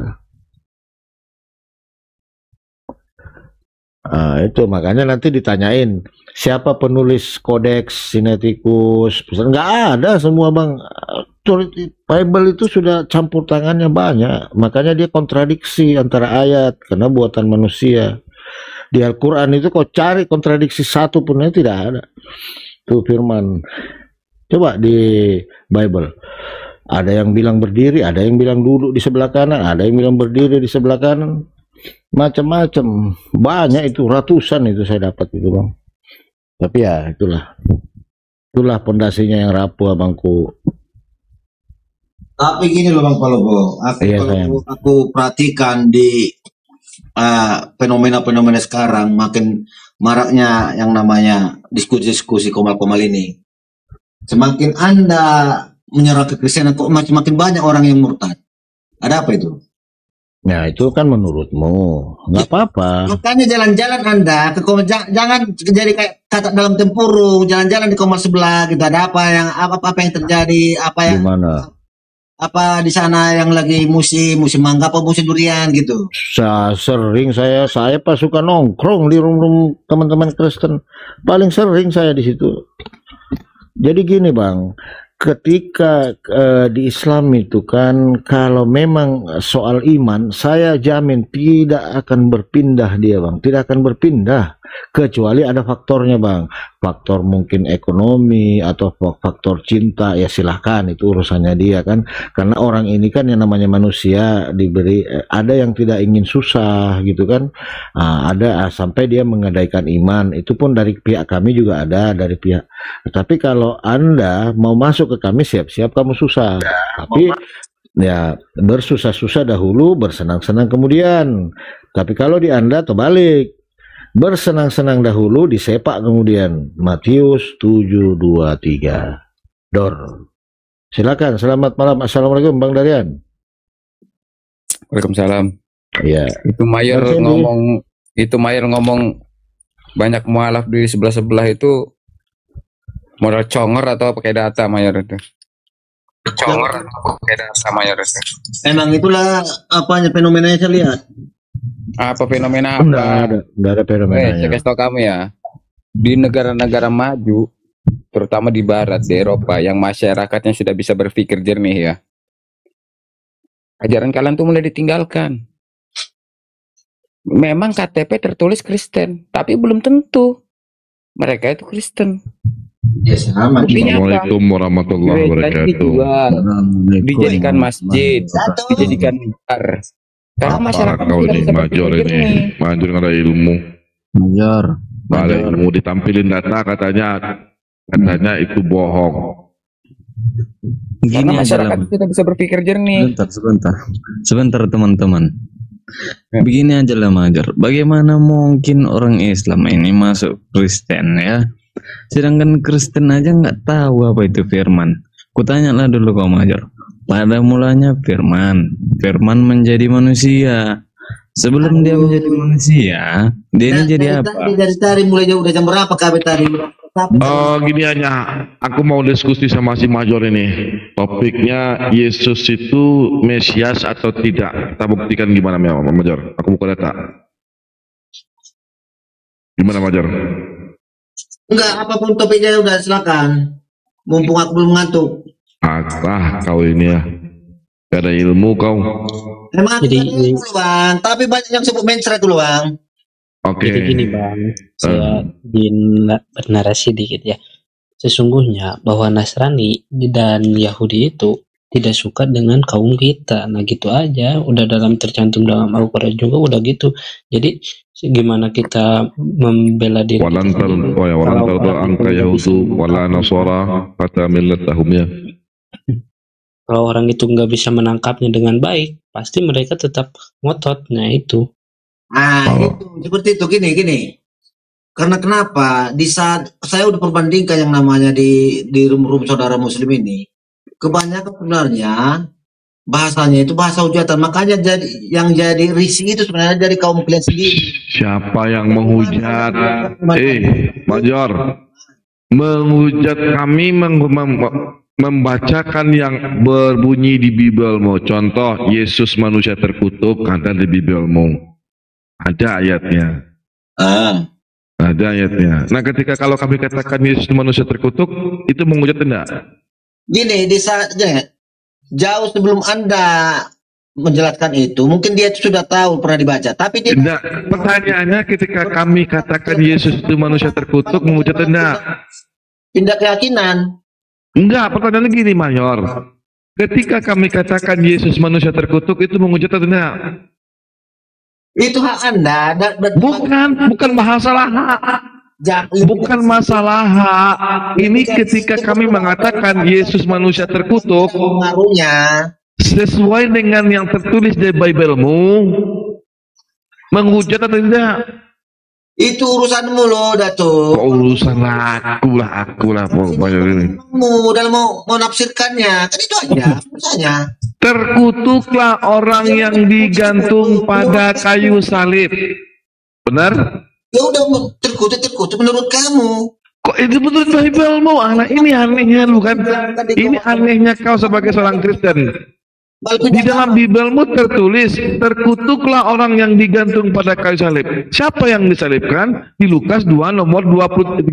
Speaker 3: Itu makanya nanti ditanyain siapa penulis kodeks Sinaiticus. Nggak ada semua Bang. Bible itu sudah campur tangannya banyak. Makanya dia kontradiksi antara ayat karena buatan manusia. Di Al-Quran itu kau cari kontradiksi satu pun tidak ada. Itu firman. Coba di Bible. Ada yang bilang berdiri, ada yang bilang duduk di sebelah kanan, ada yang bilang berdiri di sebelah kanan. Macam-macam. Banyak itu, ratusan itu saya dapat itu Bang. Tapi ya itulah. Itulah pondasinya yang rapuh Abangku.
Speaker 1: Tapi gini loh Bang Palogo, aku perhatikan di fenomena-fenomena sekarang makin maraknya yang namanya diskusi-diskusi komal-komal ini. Semakin Anda menyerah ke Kristianan kok makin banyak orang yang murtad. Ada apa itu?
Speaker 3: Ya itu kan menurutmu, nggak apa-apa.
Speaker 1: Makanya jalan-jalan Anda ke komal, jangan jadi kayak kata dalam tempurung, jalan-jalan di komal sebelah gitu. Ada apa yang terjadi? Apa yang
Speaker 3: gimana?
Speaker 1: Apa di sana yang lagi musim mangga apa musim durian gitu?
Speaker 3: Sering saya pas suka nongkrong di room teman-teman Kristen. Paling sering saya di situ. Jadi gini Bang, ketika di Islam itu kan kalau memang soal iman saya jamin tidak akan berpindah dia Bang, tidak akan berpindah kecuali ada faktornya Bang, faktor mungkin ekonomi atau faktor cinta, ya silahkan itu urusannya dia kan, karena orang ini kan yang namanya manusia diberi ada yang tidak ingin susah gitu kan, ada sampai dia menggadaikan iman, itu pun dari pihak kami juga ada dari pihak. Tapi kalau Anda mau masuk ke kami siap-siap kamu susah, tapi ya bersusah-susah dahulu, bersenang-senang kemudian. Tapi kalau di Anda terbalik, bersenang-senang dahulu, disepak kemudian. Matius 7:23. Dor. Silakan. Selamat malam. Assalamualaikum Bang Darian.
Speaker 6: Waalaikumsalam.
Speaker 3: Iya.
Speaker 6: Itu Mayer ngomong banyak mualaf di sebelah-sebelah itu modal congor atau pakai data Mayer itu. Congor atau pakai data Mayer itu.
Speaker 1: Emang itulah apanya fenomenanya saya lihat.
Speaker 6: Apa fenomena
Speaker 3: apa? Enggak ada fenomenanya.
Speaker 6: Saya kasih tau kamu ya. Di negara-negara maju, terutama di barat, di Eropa, yang masyarakatnya sudah bisa berpikir jernih ya. Ajaran kalian tuh mulai ditinggalkan. Memang KTP tertulis Kristen, tapi belum tentu mereka itu Kristen.
Speaker 1: Ya sama.
Speaker 7: Assalamualaikum warahmatullahi wabarakatuh.
Speaker 6: Dijadikan masjid, dijadikan bar. Karena masyarakat
Speaker 7: Kau
Speaker 6: tidak
Speaker 7: ini
Speaker 6: bisa
Speaker 7: major
Speaker 6: berpikir
Speaker 7: ini,
Speaker 6: jernih.
Speaker 7: major nggak ada ilmu.
Speaker 2: Major.
Speaker 7: Nggak ada ilmu ditampilin data katanya itu bohong.
Speaker 6: Karena
Speaker 2: Gini aja lah.
Speaker 6: masyarakat tidak bisa berpikir jernih.
Speaker 2: Sebentar teman-teman.
Speaker 6: Ya.
Speaker 2: Begini aja lah Major. Bagaimana mungkin orang Islam ini masuk Kristen ya? Sedangkan Kristen aja nggak tahu apa itu firman. Kutanyalah dulu kau Major. Pada mulanya firman menjadi manusia. Sebelum dia menjadi manusia, dia ini jadi apa?
Speaker 1: Dari tadi mulai jauh udah jam berapa KB tadi?
Speaker 7: Gini aja, aku mau diskusi sama si Major ini. Topiknya Yesus itu Mesias atau tidak? Kita buktikan gimana Major? Aku buka data. Gimana Major?
Speaker 1: Enggak, apapun topiknya udah silakan. Mumpung aku belum ngantuk.
Speaker 7: Kau ini ya. Gak ada ilmu kau.
Speaker 1: Emang jadi dulu bang, tapi banyak yang sebut mencret dulu bang.
Speaker 7: Oke.
Speaker 8: Jadi gini bang, saya bernarasi dikit ya. Sesungguhnya bahwa Nasrani dan Yahudi itu tidak suka dengan kaum kita. Nah gitu aja, udah tercantum dalam Al-Quran juga udah gitu. Jadi gimana kita membela diri
Speaker 7: Walan tar angka Yahudu wala Nasara kata millatahum ya.
Speaker 8: kalau orang itu nggak bisa menangkapnya dengan baik, pasti mereka tetap ngotot. Nah itu.
Speaker 1: Itu seperti itu gini. Karena kenapa? Di saat saya udah perbandingkan yang namanya di room saudara Muslim ini, kebanyakan sebenarnya bahasanya itu bahasa hujatan. Makanya yang jadi risih itu sebenarnya dari kaum kalian sendiri.
Speaker 7: Siapa yang menghujat? Major, menghujat kami membacakan yang berbunyi di Bibelmu. Contoh, Yesus manusia terkutuk ada di Bibelmu. Ada ayatnya. Ada ayatnya. Nah, ketika kalau kami katakan Yesus manusia terkutuk, itu menghujat enggak?
Speaker 1: Gini, di saatnya jauh sebelum Anda menjelaskan itu, mungkin dia itu sudah tahu, pernah dibaca. Tapi dia
Speaker 7: enggak. Pertanyaannya, ketika kami katakan Yesus itu manusia terkutuk, menghujat enggak?
Speaker 1: Pindah keyakinan.
Speaker 7: Enggak, pertanyaannya gini, Mayor. Ketika kami katakan Yesus manusia terkutuk, itu menghujat enggak?
Speaker 1: Itu hak Anda.
Speaker 7: Bukan masalah hak. Bukan masalah hak. Ini ketika kami mengatakan Yesus manusia terkutuk,
Speaker 1: pengaruhnya
Speaker 7: sesuai dengan yang tertulis di Biblemu, menghujat atau tidak?
Speaker 1: Itu urusanmu loh, Datuk.
Speaker 7: Urusan aku lah pokoknya ini.
Speaker 1: Dalam mau nafsirkannya, kan itu aja urusannya.
Speaker 7: Terkutuklah orang yang digantung pada kayu salib. Benar?
Speaker 1: Ya udah terkutuk menurut kamu.
Speaker 7: Kok itu menurut Biblemu? Ini anehnya lu kan? Ini anehnya kau sebagai seorang Kristen. Di dalam Bibelmu tertulis, terkutuklah orang yang digantung pada kayu salib. Siapa yang disalibkan? Di Lukas 2 nomor 36.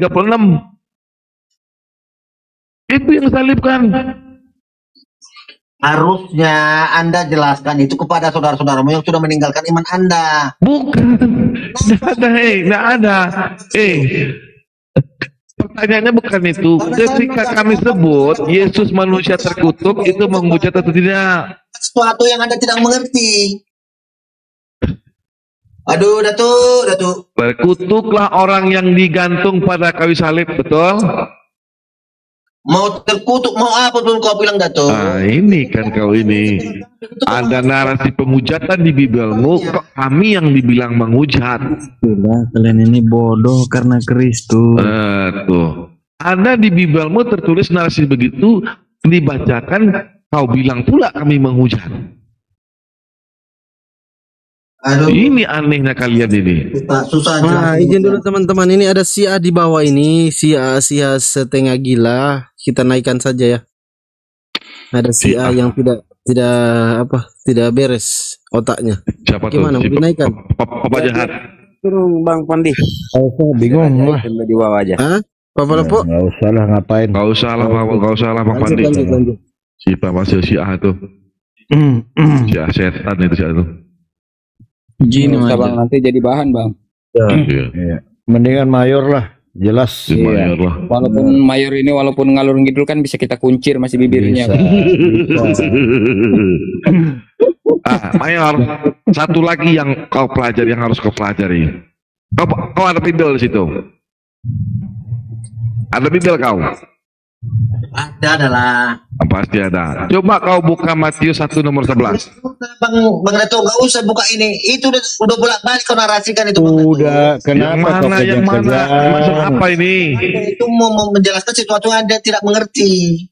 Speaker 7: Itu yang disalibkan.
Speaker 1: Harusnya Anda jelaskan itu kepada saudara-saudaramu yang sudah meninggalkan iman Anda.
Speaker 7: Bukan. Tidak ada. Pertanyaannya bukan itu. Ketika kami sebut Yesus manusia terkutuk, itu menghujat atau tidak?
Speaker 1: Sesuatu yang Anda tidak mengerti. Aduh, Datuk.
Speaker 7: Terkutuklah orang yang digantung pada kayu salib, betul?
Speaker 1: Mau terkutuk, mau apa pun kau bilang, Datuk.
Speaker 7: Ini kan kau ini. Ada narasi penghujatan di Bibelmu, kok kami yang dibilang menghujat.
Speaker 2: Sudah, kalian ini bodoh karena Kristus.
Speaker 7: Tuh. Ada di Bibelmu tertulis narasi begitu, dibacakan, kau bilang pula kami menghujat.
Speaker 1: Aduh.
Speaker 7: Ini anehnya kalian ini.
Speaker 1: Susah.
Speaker 4: Izin dulu teman-teman, ini ada si A di bawah ini, si A setengah gila. Kita naikkan saja ya. Ada si A yang tidak beres otaknya.
Speaker 7: Siapa
Speaker 4: Gimana
Speaker 7: tuh?
Speaker 4: mau dinaikkan?
Speaker 7: Papa jahat.
Speaker 5: Turun Bang Pandi.
Speaker 3: Bingung lah.
Speaker 5: Di bawah aja.
Speaker 4: Papa Lepo?
Speaker 3: Nggak usah lah ngapain.
Speaker 7: Gak usah lah Pak Pandi.
Speaker 4: Lanjut.
Speaker 7: Si Pak Masih si A tuh. Si A setan itu si A tuh.
Speaker 2: Gini
Speaker 6: Bang,
Speaker 2: Major.
Speaker 6: nanti jadi bahan bang.
Speaker 7: Iya.
Speaker 3: Iya. Mendingan Mayor lah. Jelas.
Speaker 7: Si Mayor lah.
Speaker 6: Walaupun Mayor ini walaupun ngalur ngidul kan bisa kita kuncir masih bibirnya.
Speaker 7: Mayor, satu lagi yang kau pelajari, yang harus kau pelajari. Kau ada Bible di situ. Ada Bible kau?
Speaker 1: Ada adalah.
Speaker 7: Pasti ada. Coba kau buka Matius 1 nomor 11.
Speaker 1: Bang Reto, gak usah buka ini. Itu udah bolak-balik kau narasikan itu.
Speaker 3: Udah, kenapa kau
Speaker 7: Yang mana? Maksud apa ini?
Speaker 1: Itu mau menjelaskan sesuatu yang Anda tidak mengerti.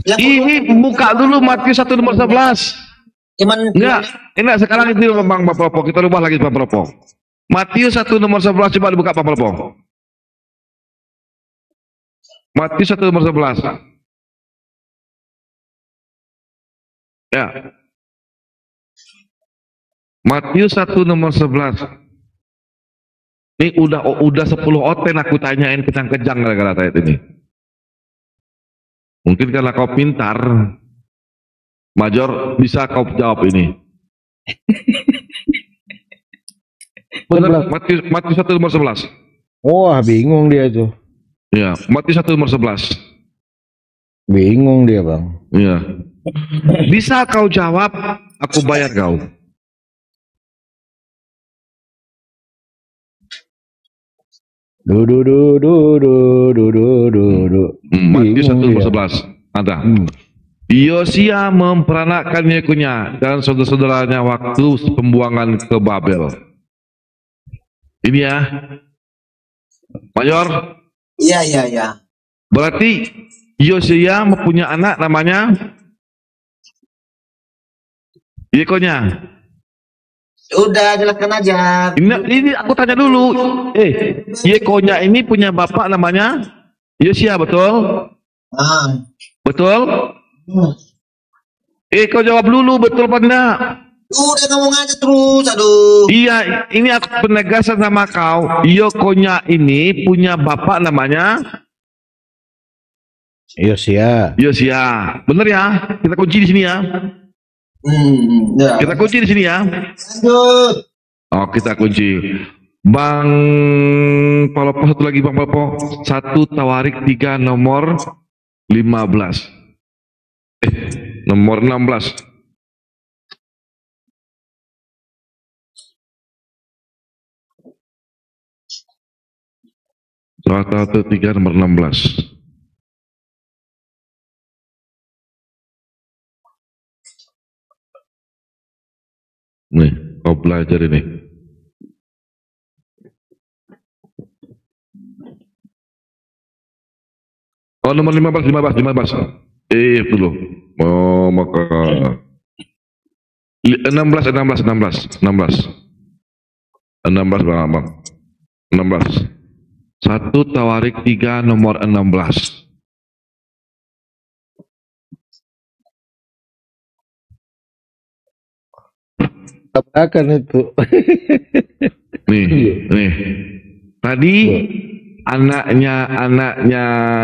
Speaker 7: Ini buka dulu Matius 1 nomor 11. Enggak, sekarang itu Bang Bapropo. Kita rubah lagi Bang Bapropo. Matius 1 nomor 11 coba dibuka Bang Bapropo. Matius 1 nomor 11. Ya. Matius 1 nomor 11. Ini udah 10 oten aku tanyain kejang-kejang gara-gara ayat ini. Mungkin karena kau pintar, Major, bisa kau jawab ini. Benar, Matius 1 nomor 11.
Speaker 3: Wah, bingung dia tuh.
Speaker 7: Ya, Matius 1 nomor 11.
Speaker 3: Bingung dia, Bang.
Speaker 7: Iya. Bisa kau jawab, aku bayar kau. Matius 1 nomor 11. Ada. Yosia memperanakkan Yekonya dan saudara-saudaranya waktu pembuangan ke Babel. Ini ya, Mayor.
Speaker 1: Iya.
Speaker 7: Berarti Yosia mempunyai anak namanya Yekonya.
Speaker 1: Udah jelaskan aja.
Speaker 7: Ini aku tanya dulu. Yekonya ini punya bapak namanya Yosia, betul? Betul? Kau jawab dulu, betul apa enggak?
Speaker 1: Udah ngomong aja terus, aduh.
Speaker 7: Iya, ini aku penegasan sama kau. Yekonya ini punya bapak namanya
Speaker 3: Yosia.
Speaker 7: Bener ya? Kita kunci di sini ya.
Speaker 1: Ya.
Speaker 7: Kita kunci di sini ya.
Speaker 1: Lanjut.
Speaker 7: Oh, kita kunci. Bang Palopo, satu lagi Bang Palopo. 1 Tawarik 3 nomor 15. Nomor 16. Surat 1 3 nomor 16. Nih, kau belajar ini. Oh, nomor 15. Dulu. Oh, maka 16 Bang. 16. 1 Tawarik 3 nomor 16.
Speaker 3: Akan itu.
Speaker 7: nih. Tadi anaknya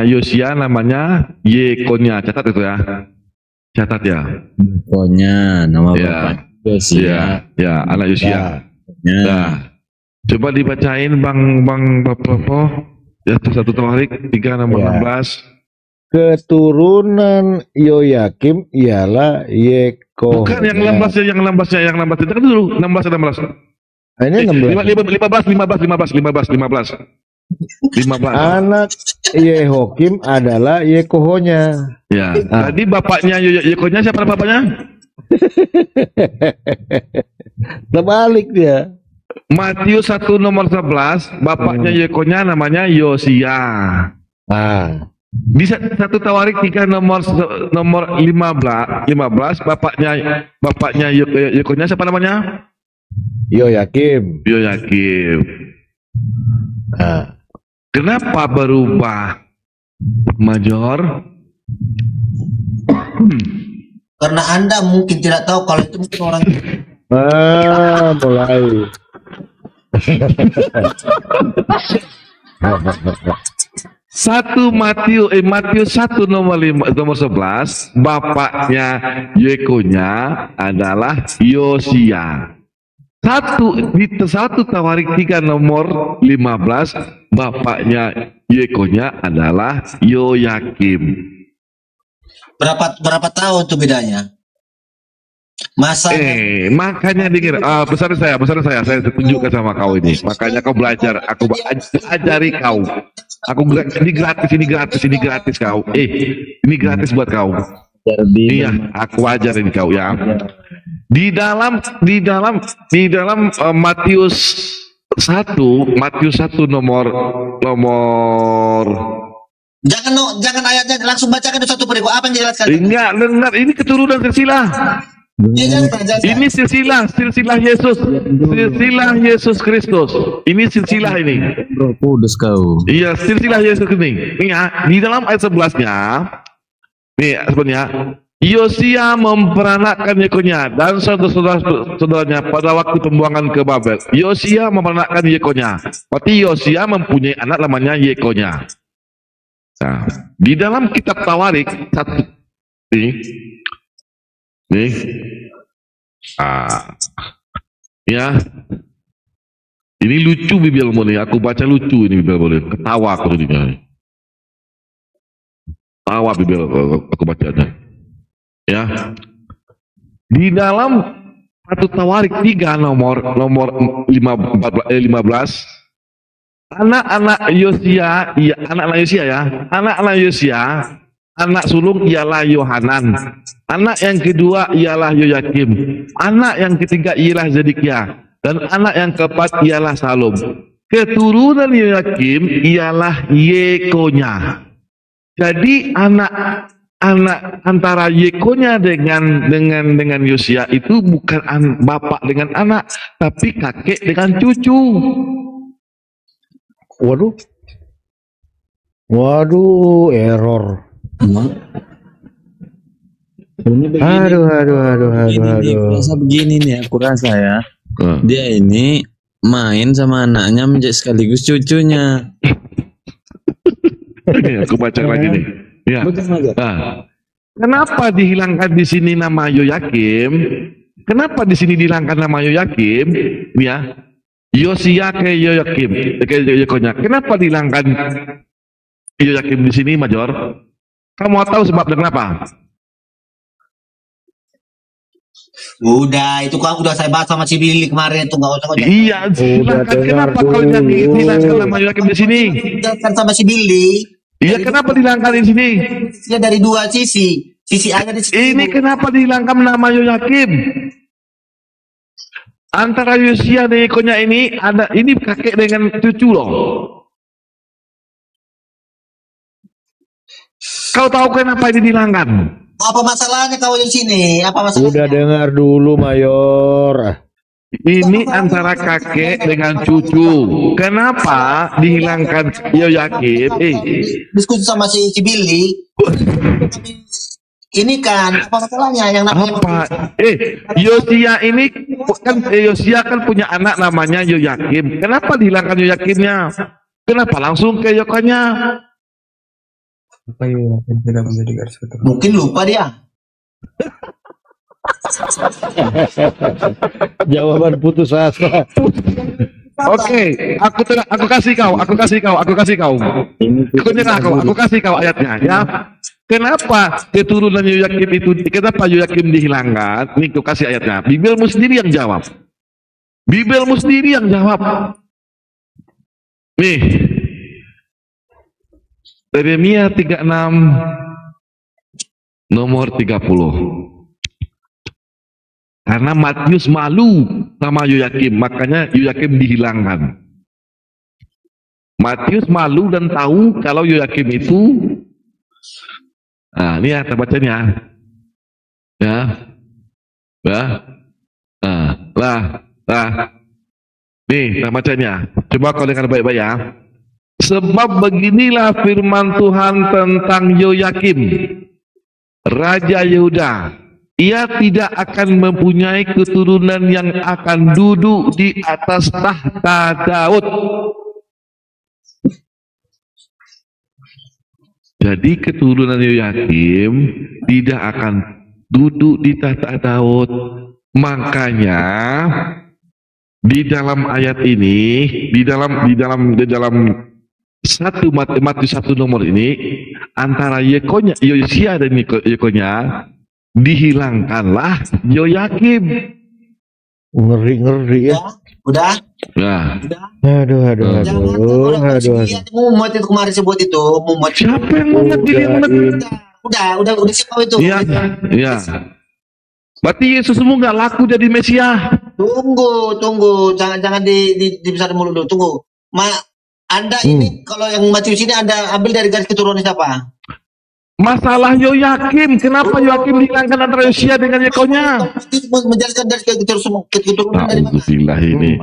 Speaker 7: Yosia namanya Yekonya. Catat itu ya. Catat ya.
Speaker 9: Yekonya nama bapak Yosia.
Speaker 7: Ya, anak Yosia. Nah, coba dibacain Bang Bapak. Ya, 1 Tawarik 3 nomor 16.
Speaker 3: Keturunan Yoyakim ialah Yekonya.
Speaker 7: Bukan yang 16 yang 16 itu kan dulu 16.
Speaker 3: Ini
Speaker 7: 15.
Speaker 3: Anak Yehokim adalah Yekohonya.
Speaker 7: Ya. Tadi bapaknya Yekonya siapa bapaknya?
Speaker 3: Terbalik dia.
Speaker 7: Matius 1 nomor 11, bapaknya Yekonya namanya Yosia. Bisa 1 Tawarik 3 nomor 15 bapaknya Yekonya siapa namanya?
Speaker 3: Yoyakim.
Speaker 7: Kenapa berubah, Major?
Speaker 1: Karena Anda mungkin tidak tahu kalau itu mungkin orang.
Speaker 3: Mulai.
Speaker 7: Matius 1 nomor 11, bapaknya Yekonya adalah Yosia. 1 Tawarik 3 nomor 15, bapaknya Yekonya adalah Yoyakim.
Speaker 1: Berapa tahun tuh bedanya? Masa
Speaker 7: Makanya dengar, pesan saya tunjukkan sama kau ini. Makanya kau belajar, aku ajari kau. Ini gratis kau. Ini gratis buat kau. Iya, aku ajarin kau ya. Di dalam Matius 1 nomor
Speaker 1: Jangan ayatnya, langsung bacakan satu perikop. Apa yang dijelaskan?
Speaker 7: Enggak, dengar, ini keturunan silsilah. Ini silsilah Yesus, silsilah Yesus Kristus. Ini silsilah ini.
Speaker 9: Roh Kudus kau.
Speaker 7: Iya, silsilah Yesus ini. Ingat, di dalam ayat 11-nya, nih sebenarnya, Yosia memperanakkan Yekonya dan saudara-saudaranya pada waktu pembuangan ke Babel. Yosia memperanakkan Yekonya. Berarti Yosia mempunyai anak namanya Yekonya. Nah, di dalam kitab Tawarik 1 nih, ya, ini lucu Bibelmu nih. Aku baca lucu ini Bibelmu nih. Ketawa aku tadinya. Tawa Bibel aku bacanya. Ya, di dalam 1 Tawarik 3 nomor 15, anak-anak Yosia, iya anak-anak Yosia ya, anak-anak Yosia, anak sulung ialah Yohanan, anak yang kedua ialah Yoyakim, anak yang ketiga ialah Zedekia, dan anak yang keempat ialah Salum. Keturunan Yoyakim ialah Yekonya. Jadi anak antara Yekonya dengan Yosia itu bukan bapak dengan anak, tapi kakek dengan cucu.
Speaker 3: Waduh, error.
Speaker 9: Aduh. Rasa begini nih, aku rasa ya. Dia ini main sama anaknya menjadi sekaligus cucunya.
Speaker 7: Aku baca lagi nih. Ya. Kenapa dihilangkan di sini nama Yoyakim? Kenapa di sini dihilangkan nama Yoyakim? Ya. Yosia ke Yoyakim, ke Yekonya. Kenapa dihilangkan Yoyakim di sini, Major? Kamu mau tahu sebabnya kenapa?
Speaker 1: Udah, itu kan udah saya bahas sama si Billy kemarin tuh, nggak usah.
Speaker 7: Iya, silakan. Kenapa kau yang dihilangkan nama Yoyakim di sini?
Speaker 1: Kan sama si Billy.
Speaker 7: Iya, kenapa dihilangkan di sini?
Speaker 1: Ya dari dua sisi. Sisi ada di sini.
Speaker 7: Ini kenapa dihilangkan nama Yoyakim? Antara Yosia dan Yekonya ini ada, ini kakek dengan cucu loh. Kau tahu kenapa ini dihilangkan?
Speaker 1: Apa masalahnya kau di sini? Apa masalahnya?
Speaker 3: Udah dengar dulu, Mayor.
Speaker 7: Ini antara kakek dengan cucu. Kenapa dihilangkan Yoyakim?
Speaker 1: Diskusi sama si Billy. Ini kan apa masalahnya yang namanya
Speaker 7: apa? Yosia ini kan Yosia kan punya anak namanya Yoyakim. Kenapa dihilangkan Yoyakimnya? Kenapa langsung ke Yekonya?
Speaker 6: Apa Yoyakim tidak menjadi garis keturunan?
Speaker 1: Mungkin lupa dia.
Speaker 3: Jawaban putus asa.
Speaker 7: Oke, aku kasih kau. Aku kasih kau ayatnya ya. Kenapa keturunan Yoyakim itu, kenapa Yoyakim dihilangkan? Nih aku kasih ayatnya. Bibelmu sendiri yang jawab. Nih. Yeremia 36 nomor 30. Karena Matius malu sama Yoyakim, makanya Yoyakim dihilangkan. Matius malu dan tahu kalau Yoyakim itu, nah ini ya terbacanya, nih terbacanya. Coba kau dengar baik-baik ya. Sebab beginilah firman Tuhan tentang Yoyakim, Raja Yehuda. Ia tidak akan mempunyai keturunan yang akan duduk di atas tahta Daud. Jadi keturunan Yoyakim tidak akan duduk di tahta Daud. Makanya di dalam ayat ini, di dalam Matius 1 nomor ini antara Yosia dan Yekonya dihilangkanlah Yoyakim.
Speaker 1: Ngeri ya. Udah.
Speaker 7: Nah.
Speaker 1: Aduh. Mumet itu kemarin sebut itu, mumet.
Speaker 7: Siapa yang mumet?
Speaker 1: Udah siapa itu?
Speaker 7: Iya. Berarti Yesusmu nggak laku jadi Mesias.
Speaker 1: Tunggu. Jangan dibesar mulu dulu. Tunggu. Anda ini kalau yang Matius ini Anda ambil dari garis keturunan siapa?
Speaker 7: Masalah Yoyakim, kenapa Yoyakim dihilangkan antara Yosia dengan Yekonya?
Speaker 1: Menjelaskan dari keturunan dari mana?
Speaker 7: Alhamdulillah ini.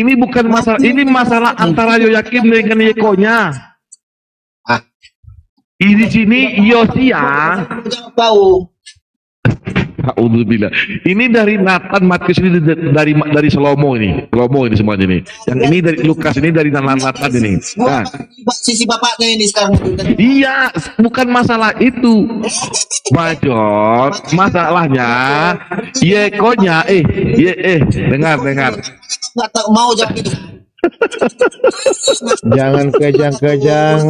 Speaker 7: Ini bukan masalah, ini masalah antara Yoyakim dengan Yekonya. Di sini Yosia.
Speaker 1: Jangan tahu.
Speaker 7: Alhamdulillah. Ini dari Nathan, Matius ini dari Salomo ini semuanya ini. Yang ini dari Lukas ini dari Nathan ini. Nah,
Speaker 1: sisi bapaknya ini sekarang.
Speaker 7: Iya, bukan masalah itu. Major, masalahnya Yekonya dengar.
Speaker 1: Nggak tahu mau jawab itu.
Speaker 3: Jangan kejang-kejang,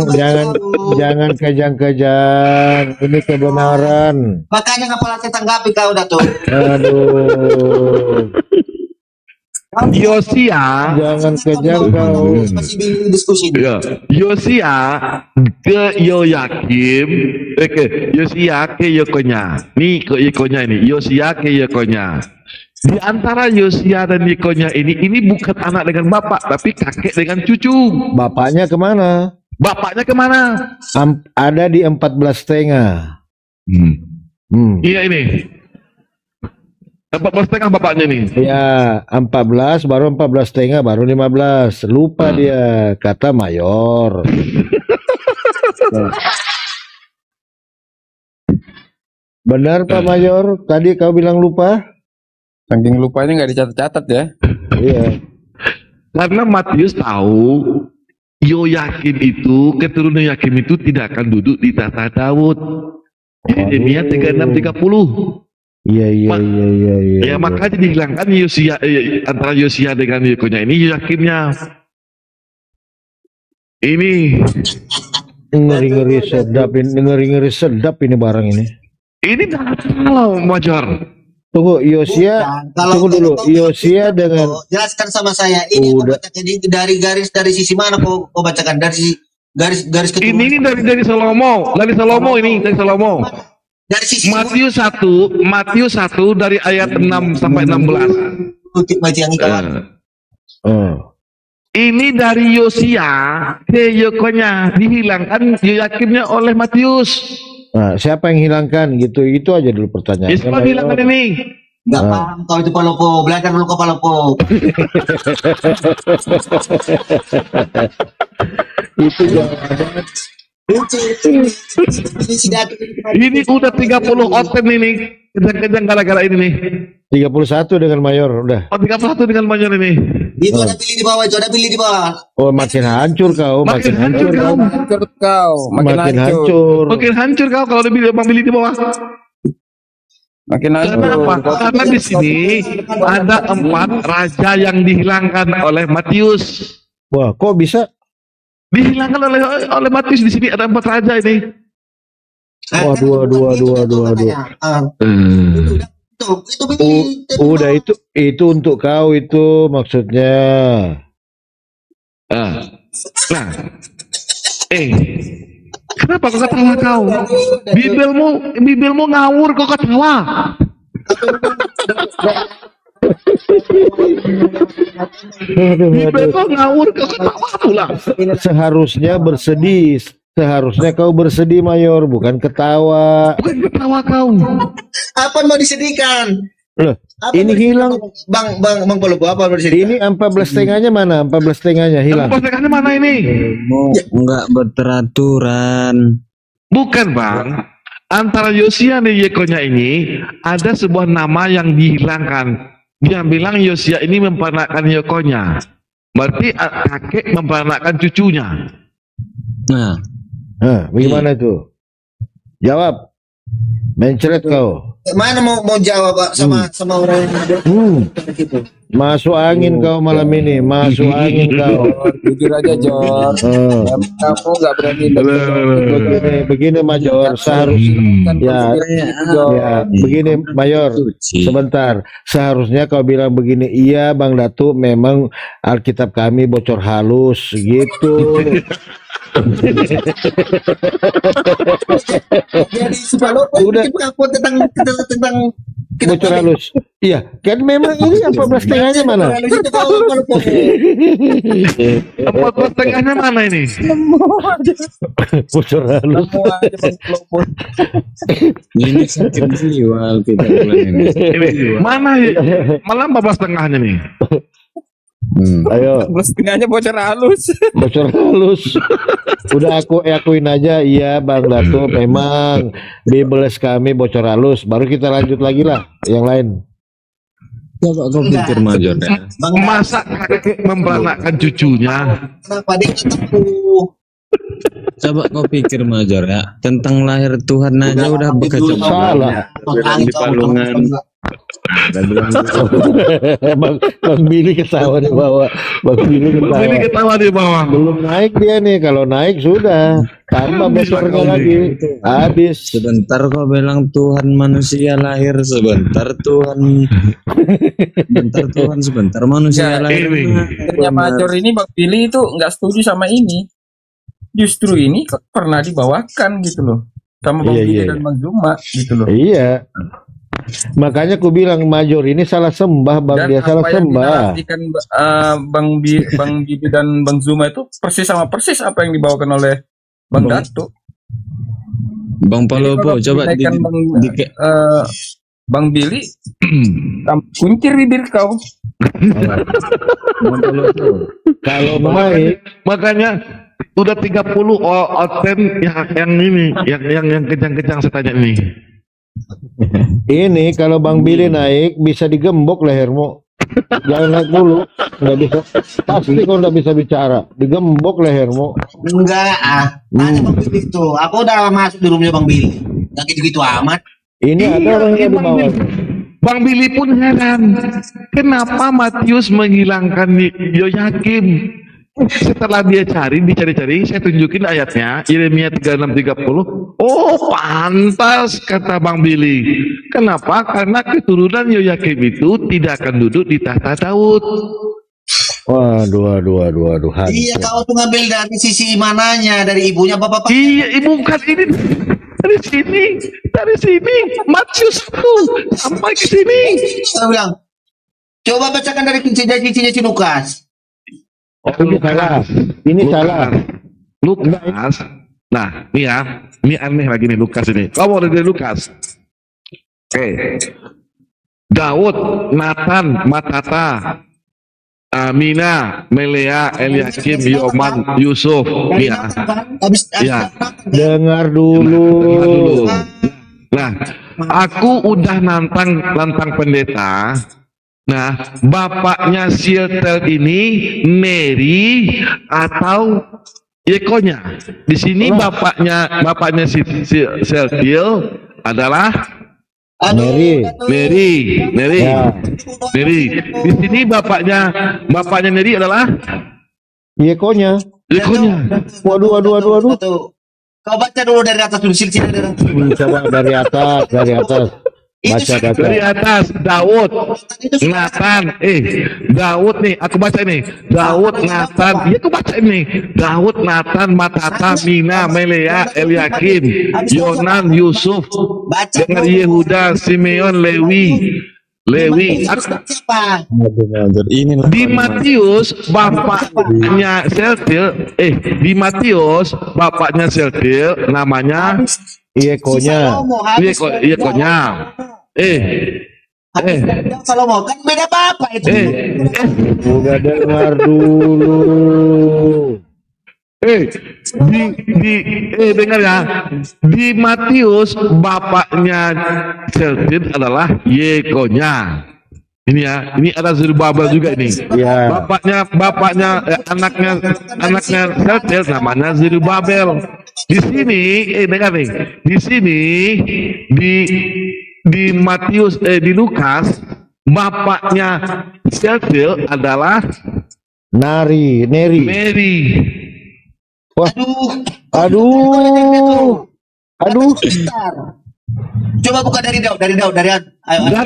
Speaker 3: ini kebenaran.
Speaker 1: Makanya ngapa latih tanggapi kau Dato.
Speaker 3: Aduh.
Speaker 7: Yosia,
Speaker 3: jangan kejang kau.
Speaker 1: Masih bingung diskusi.
Speaker 7: Ya. Yosia ke Yoyakim, Yosia ke Yekonya. Nih ke Yekonya ini, Yosia ke Yekonya. Di antara Yosia dan Yekonya ini bukan anak dengan bapak, tapi kakek dengan cucu.
Speaker 3: Bapaknya kemana? Ada di 14,5.
Speaker 7: Iya ini. 14,5 bapaknya nih.
Speaker 3: Ya, 14 baru 14,5 baru 15. Lupa dia kata mayor. Benar Pak Mayor, tadi kau bilang lupa?
Speaker 6: Saking lupanya nggak dicatat-catat ya.
Speaker 3: Iya.
Speaker 7: Karena Matius tahu Yoyakim itu, keturunan Yoyakim itu tidak akan duduk di tahta Daud. Yeremia 36:30.
Speaker 3: Iya.
Speaker 7: Ya makanya dihilangkan Yosia antara Yosia dengan Yekonya ini Yoyakimnya. Ini
Speaker 3: ngeri sedap ini barang ini.
Speaker 7: Ini kalau Major.
Speaker 3: Tunggu Yosia, tunggu dulu. Yosia dengan
Speaker 1: jelaskan sama saya ini dari sisi mana kau bacakan dari garis keturunan.
Speaker 7: Ini dari Salomo, dari Salomo.
Speaker 1: Dari sisi
Speaker 7: Matius 1 dari ayat 6 sampai 16. Ini dari Yosia ke Yekonya dihilangkan Yoyakimnya oleh Matius.
Speaker 3: Nah, siapa yang hilangkan gitu? Itu aja dulu pertanyaan.
Speaker 7: Siapa hilangkan ini?
Speaker 1: Nggak paham kau itu Palopo, belajar dulu kau Palopo.
Speaker 3: Itu
Speaker 7: ini udah 30 oten ini. Kejang-kejang gara-gara ini nih.
Speaker 3: 31 dengan mayor udah.
Speaker 7: Oh 31 dengan mayor ini.
Speaker 1: Itu ada pilih di bawah,
Speaker 3: Oh makin hancur kau, makin hancur kau.
Speaker 6: Makin hancur.
Speaker 7: Makin hancur kau kalau pilih di bawah.
Speaker 6: Makin hancur.
Speaker 7: Kenapa? Karena di sini ada 4 raja yang dihilangkan oleh Matius.
Speaker 3: Wah, kok bisa?
Speaker 7: Dihilangkan oleh Matius di sini ada 4 raja ini.
Speaker 3: Waduh. Udah itu untuk kau itu maksudnya.
Speaker 7: Kenapa kau ketawa kau? Bibelmu ngawur kau ketawa. Bibelmu ngawur kau ketawa pula.
Speaker 3: Seharusnya bersedih. Seharusnya kau bersedih Mayor, bukan ketawa.
Speaker 7: Bukan ketawa kau.
Speaker 1: Apa mau disedihkan?
Speaker 3: Loh, ini hilang.
Speaker 1: Bang Palopo apa mau disedihkan?
Speaker 3: Ini 14,5-nya mana? 14,5-nya hilang.
Speaker 7: 14,5-nya mana ini?
Speaker 9: Enggak berteraturan.
Speaker 7: Bukan Bang. Antara Yosia dan Yekonya ini ada sebuah nama yang dihilangkan. Dia bilang Yosia ini memperanakan Yekonya. Berarti kakek memperanakan cucunya.
Speaker 3: Nah, bagaimana itu? Jawab. Mencret kau.
Speaker 1: Mana mau jawab Pak, sama orang yang gitu.
Speaker 3: Masuk angin kau malam ini, masuk angin kau.
Speaker 6: Jujur aja Jor. Kamu nggak berani.
Speaker 3: Begini Major, seharusnya begini Mayor, sebentar. Seharusnya kau bilang begini, iya Bang Datu, memang Alkitab kami bocor halus gitu.
Speaker 1: Jadi udah tentang
Speaker 3: bocor halus. Iya, kan memang ini 14,5-nya mana?
Speaker 7: 14,5-nya mana ini?
Speaker 3: Bocor halus.
Speaker 9: Ini sakit jiwa kita bulan ini.
Speaker 7: Mana malah 14,5-nya nih?
Speaker 3: Ayo.
Speaker 6: Setengahnya bocor halus.
Speaker 3: Bocor halus. Udah aku akuin aja, iya Bang Datu, memang Bibles kami bocor halus. Baru kita lanjut lagi lah yang lain.
Speaker 9: Coba kau pikir Major ya.
Speaker 7: Masa kakek memberanakkan cucunya?
Speaker 1: Kenapa dia ketemu?
Speaker 9: Coba kau pikir Major ya. Tentang lahir Tuhan aja udah bekerja
Speaker 3: salah.
Speaker 9: Di Palungan.
Speaker 3: Bang Billy ketawa di bawah. Bang Billy
Speaker 7: ketawa di bawah.
Speaker 3: Belum naik dia nih. Kalau naik sudah tambah bocornya lagi. Habis.
Speaker 9: Sebentar kau bilang Tuhan manusia lahir, sebentar Tuhan. Sebentar manusia lahir.
Speaker 6: Akhirnya Major ini Bang Billy itu nggak setuju sama ini. Justru ini pernah dibawakan gitu loh. Sama Bang Billy dan Bang Zuma gitu loh.
Speaker 3: Iya. Makanya aku bilang Major ini salah sembah Bang,
Speaker 6: dan
Speaker 3: dia salah sembah.
Speaker 6: Bang Bibi dan Bang Zuma itu persis apa yang dibawakan oleh Bang Datu.
Speaker 9: Bang Palopo coba
Speaker 6: Bang Billy kuncir bibir kau.
Speaker 3: Kalau baik
Speaker 7: makanya udah 30 oten yang ini yang kejang-kejang saya tanya ini.
Speaker 3: Ini kalau Bang Billy naik bisa digembok lehermu. Jangan naik dulu, nggak bisa. Pasti kau nggak bisa bicara, digembok lehermu.
Speaker 1: Enggak tanya Bang Billy itu. Aku udah masuk di rumahnya Bang Billy. Nggak gitu-gitu amat.
Speaker 3: Ini ada orang yang di bawah.
Speaker 7: Bang Billy pun heran. Kenapa Matius menghilangkan Yoyakim? Setelah dia dicari-cari, saya tunjukin ayatnya, Yeremia 36:30. Oh, pantas kata Bang Billy. Kenapa? Karena keturunan Yoyakim itu tidak akan duduk di tahta Daud.
Speaker 3: Waduh.
Speaker 1: Iya, kau tuh ngambil dari sisi mananya, dari ibunya bapak.
Speaker 7: Iya, ibu kan ini dari sini, Matius tuh sampai ke sini.
Speaker 1: Saya bilang, coba bacakan dari cincinya si Lukas.
Speaker 7: Oh,
Speaker 3: ini salah. Ini salah.
Speaker 7: Lukas. Nah, ini aneh lagi nih Lukas ini. Kamu ada dari Lukas. Oke. Daud, Nathan, Matata, Amina, Melea, Eliakim, Yoman, Yusuf. Ya.
Speaker 3: Dengar dulu.
Speaker 7: Nah, aku udah nantang pendeta. Nah, bapaknya Siltel ini Neri atau Yekonya. Di sini bapaknya Siltel adalah
Speaker 3: Neri.
Speaker 7: Ya. Neri. Di sini bapaknya Neri adalah
Speaker 3: Yekonya. Waduh.
Speaker 1: Kau baca dulu dari atas dulu silsilah.
Speaker 3: Coba dari atas. Baca.
Speaker 7: Dari atas Daud, Nathan, Daud nih, aku baca nih. Daud, Nathan, aku baca ini. Daud, Nathan, Matata, Mina, Melea, Eliakim, Yonan, Yusuf, dengan Yehuda, Simeon, Lewi. Di Matius bapaknya Seltil, namanya
Speaker 3: Yekonya.
Speaker 1: Kalau mau kan beda bapak itu.
Speaker 3: Udah dengar dulu.
Speaker 7: Dengar ya. Di Matius bapaknya Seltin adalah Yekonya. Ini ya, ini ada Zerubbabel juga ini.
Speaker 3: Ya.
Speaker 7: Anaknya Sealtiel namanya Zerubbabel. Di sini, dengar nih. Di sini di Matius di Lukas, bapaknya Sealtiel adalah
Speaker 3: Neri.
Speaker 7: Mary.
Speaker 3: Wah. Aduh.
Speaker 1: Coba buka dari Daud.
Speaker 7: Dari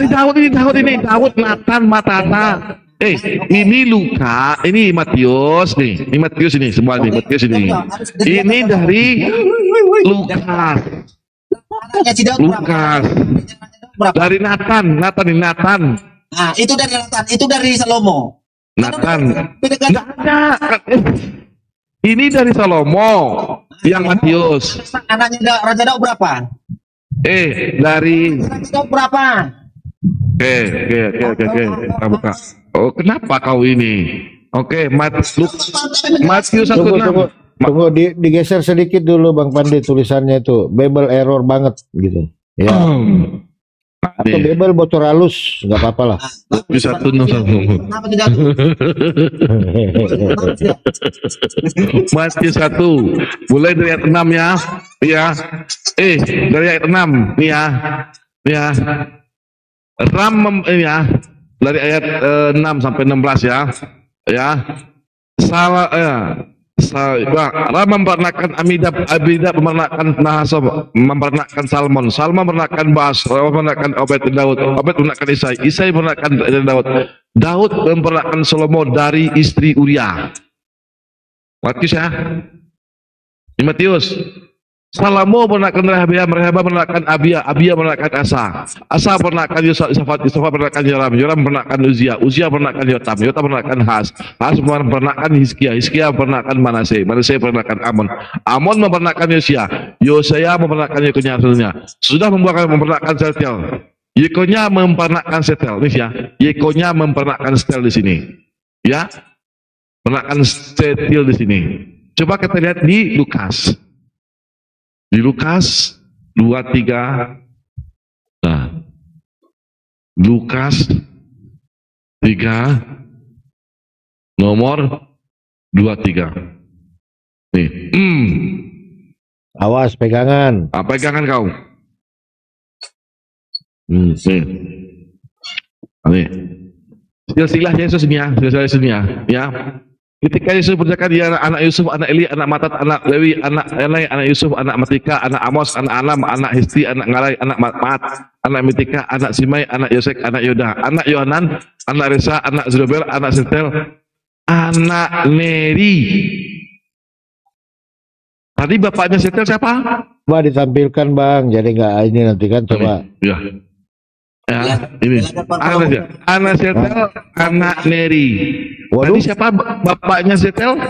Speaker 7: Daud ini, Daud, Nathan, Matata. Ini Luka, ini Matius nih. Ini Matius ini, semua nih, Matius ini. Ini dari Lukas. Dari Nathan.
Speaker 1: Nah, itu dari Nathan, itu dari Salomo.
Speaker 7: Nggak ada. Ini dari Salomo, yang Matius.
Speaker 1: Anaknya Raja Daud berapa?
Speaker 7: Dari
Speaker 1: Raja Daud berapa?
Speaker 7: Oke. Kita buka. Oh, kenapa kau ini? Oke, Matius 1:6.
Speaker 3: Tunggu digeser sedikit dulu Bang Pandi tulisannya itu. Bible error banget gitu. Ya. Atau Bible bocor halus, nggak apa-apa lah.
Speaker 7: Bisa tuh Matius 1, mulai dari ayat 6 ya. Iya. Dari ayat 6 nih ya. Dari ayat 6 sampai 16 ya. Ram memperanakan Abida memperanakan Nahashon, memperanakan Salmon memperanakan Boaz, memperanakan Obed memperanakan Isai memperanakan Daud memperanakan Salomo dari istri Uria. Matius ya. Matius. Salomo menerangkan Rehabeam menerangkan Abia menerangkan Asa menerangkan Yosafat menerangkan Yoram menerangkan Uzia menerangkan Yotam menerangkan Has menerangkan Hizkia menerangkan Manase menerangkan Amon menerangkan Yosea menerangkan Yekonya. Sudah menerangkan Sealtiel. Yekonya menerangkan Sealtiel. Nih ya, Yekonya menerangkan Sealtiel di sini. Ya, menerangkan Sealtiel di sini. Coba kita lihat di Lukas. Di Lukas 23. Nah. Lukas 3 nomor 23. Nih.
Speaker 3: Awas pegangan.
Speaker 7: Pegangan kau. Nih. Silsilah Yesus ini ya. Ketika Yesus berjalan dia anak Yusuf, anak Eli, anak Matat, anak Lewi, anak Elai, anak Yusuf, anak Matika, anak Amos, anak Alam, anak Histi, anak Ngalai, anak Maat, anak Mitika, anak Simai, anak Yosek, anak Yoda, anak Yohanan, anak Resa, anak Zerubabel, anak Sealtiel, anak Neri. Tadi bapaknya Sealtiel siapa?
Speaker 3: Coba ditampilkan Bang, jadi nggak ini nanti kan coba.
Speaker 7: Ini anak Sealtiel, anak Neri. Tadi siapa bapaknya Sealtiel?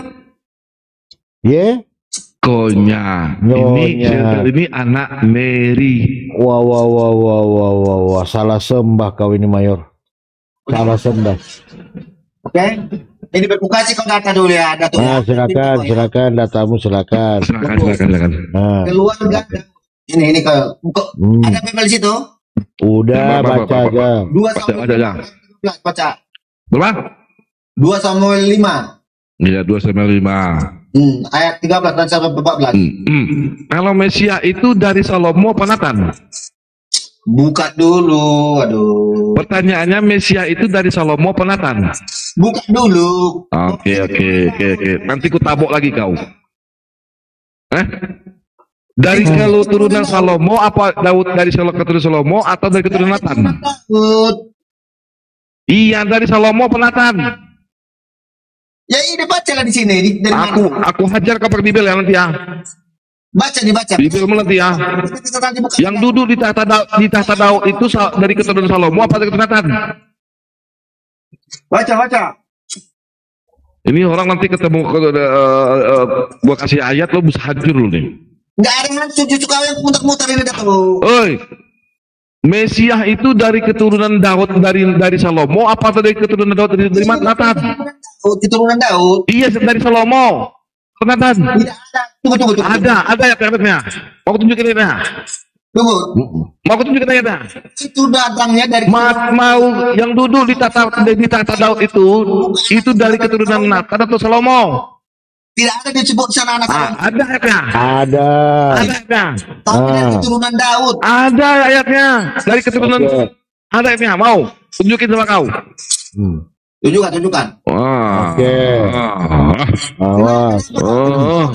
Speaker 7: Konya. Ini Sealtiel ini anak Neri.
Speaker 3: Wah, salah sembah kau ini Mayor. Salah sembah.
Speaker 1: Oke. Ini berbuka sih kau data dulu ya, Datuk.
Speaker 3: Nah, silakan datamu silakan.
Speaker 1: Nah. Keluar enggak? Ini kau. Ada Bible di situ?
Speaker 3: Udah baca aja.
Speaker 1: 2 baca.
Speaker 7: Berapa?
Speaker 1: 2 Samuel 5.
Speaker 7: Iya, 2 Samuel 5.
Speaker 1: Ayat 13 dan sampai 14.
Speaker 7: Kalau Mesia itu dari Salomo apa Nathan?
Speaker 1: Buka dulu, aduh.
Speaker 7: Pertanyaannya Mesia itu dari Salomo apa Nathan?
Speaker 1: Buka dulu.
Speaker 7: Oke. Nanti ku tabok lagi kau. Dari keturunan Salomo apa Daud dari keturunan Salomo atau dari keturunan Nathan?
Speaker 1: Daud.
Speaker 7: Iya, dari Salomo apa Nathan?
Speaker 1: Ya ini baca lah di sini.
Speaker 7: Aku hajar kau pakai Bible ya nanti ya.
Speaker 1: Baca.
Speaker 7: Bible nanti ya. Yang duduk di tahta Daud itu dari keturunan Salomo apa dari keturunan Nathan?
Speaker 1: Baca.
Speaker 7: Ini orang nanti ketemu gua kasih ayat lo bisa hancur lo nih.
Speaker 1: Nggak ada yang cucu kau yang muter-muter ini Datuk.
Speaker 7: Oi, Mesias itu dari keturunan Daud dari Salomo apa dari keturunan Daud dari Nathan?
Speaker 1: Keturunan Daud.
Speaker 7: Iya, dari Salomo. Nathan.
Speaker 1: Tidak ada. Tunggu.
Speaker 7: Ada ya ayatnya. Mau tunjukin ini ya.
Speaker 1: Tunggu.
Speaker 7: Mau aku tunjukin ayatnya.
Speaker 1: Itu datangnya dari
Speaker 7: Mau yang duduk di tata Daud itu dari keturunan Nathan atau Salomo?
Speaker 1: tidak ada disebut sana anak Salomo.
Speaker 7: Ada ayatnya.
Speaker 3: Ada.
Speaker 7: Ada ayatnya.
Speaker 1: Tapi dari keturunan Daud.
Speaker 7: Ada ayatnya dari keturunan. Ada ayatnya. Mau tunjukin sama kau.
Speaker 1: Tunjukkan.
Speaker 7: Wah.
Speaker 3: Oke. Awas.
Speaker 7: Salomo.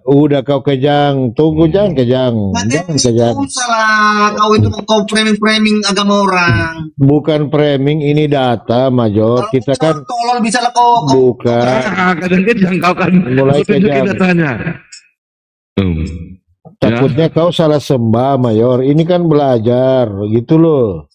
Speaker 3: Udah kau kejang. Tunggu jangan kejang. Jangan kejang.
Speaker 1: Salah, kau itu kau framing agama orang.
Speaker 3: Bukan framing, ini data, Major. Kita kan
Speaker 1: Tolol bisa lah kau.
Speaker 3: bukan
Speaker 7: Kadang-kadang kau kan
Speaker 3: mulai
Speaker 7: tunjukin
Speaker 3: kejam.
Speaker 7: datanya.
Speaker 3: Takutnya kau salah sembah, Mayor. Ini kan belajar, gitu loh.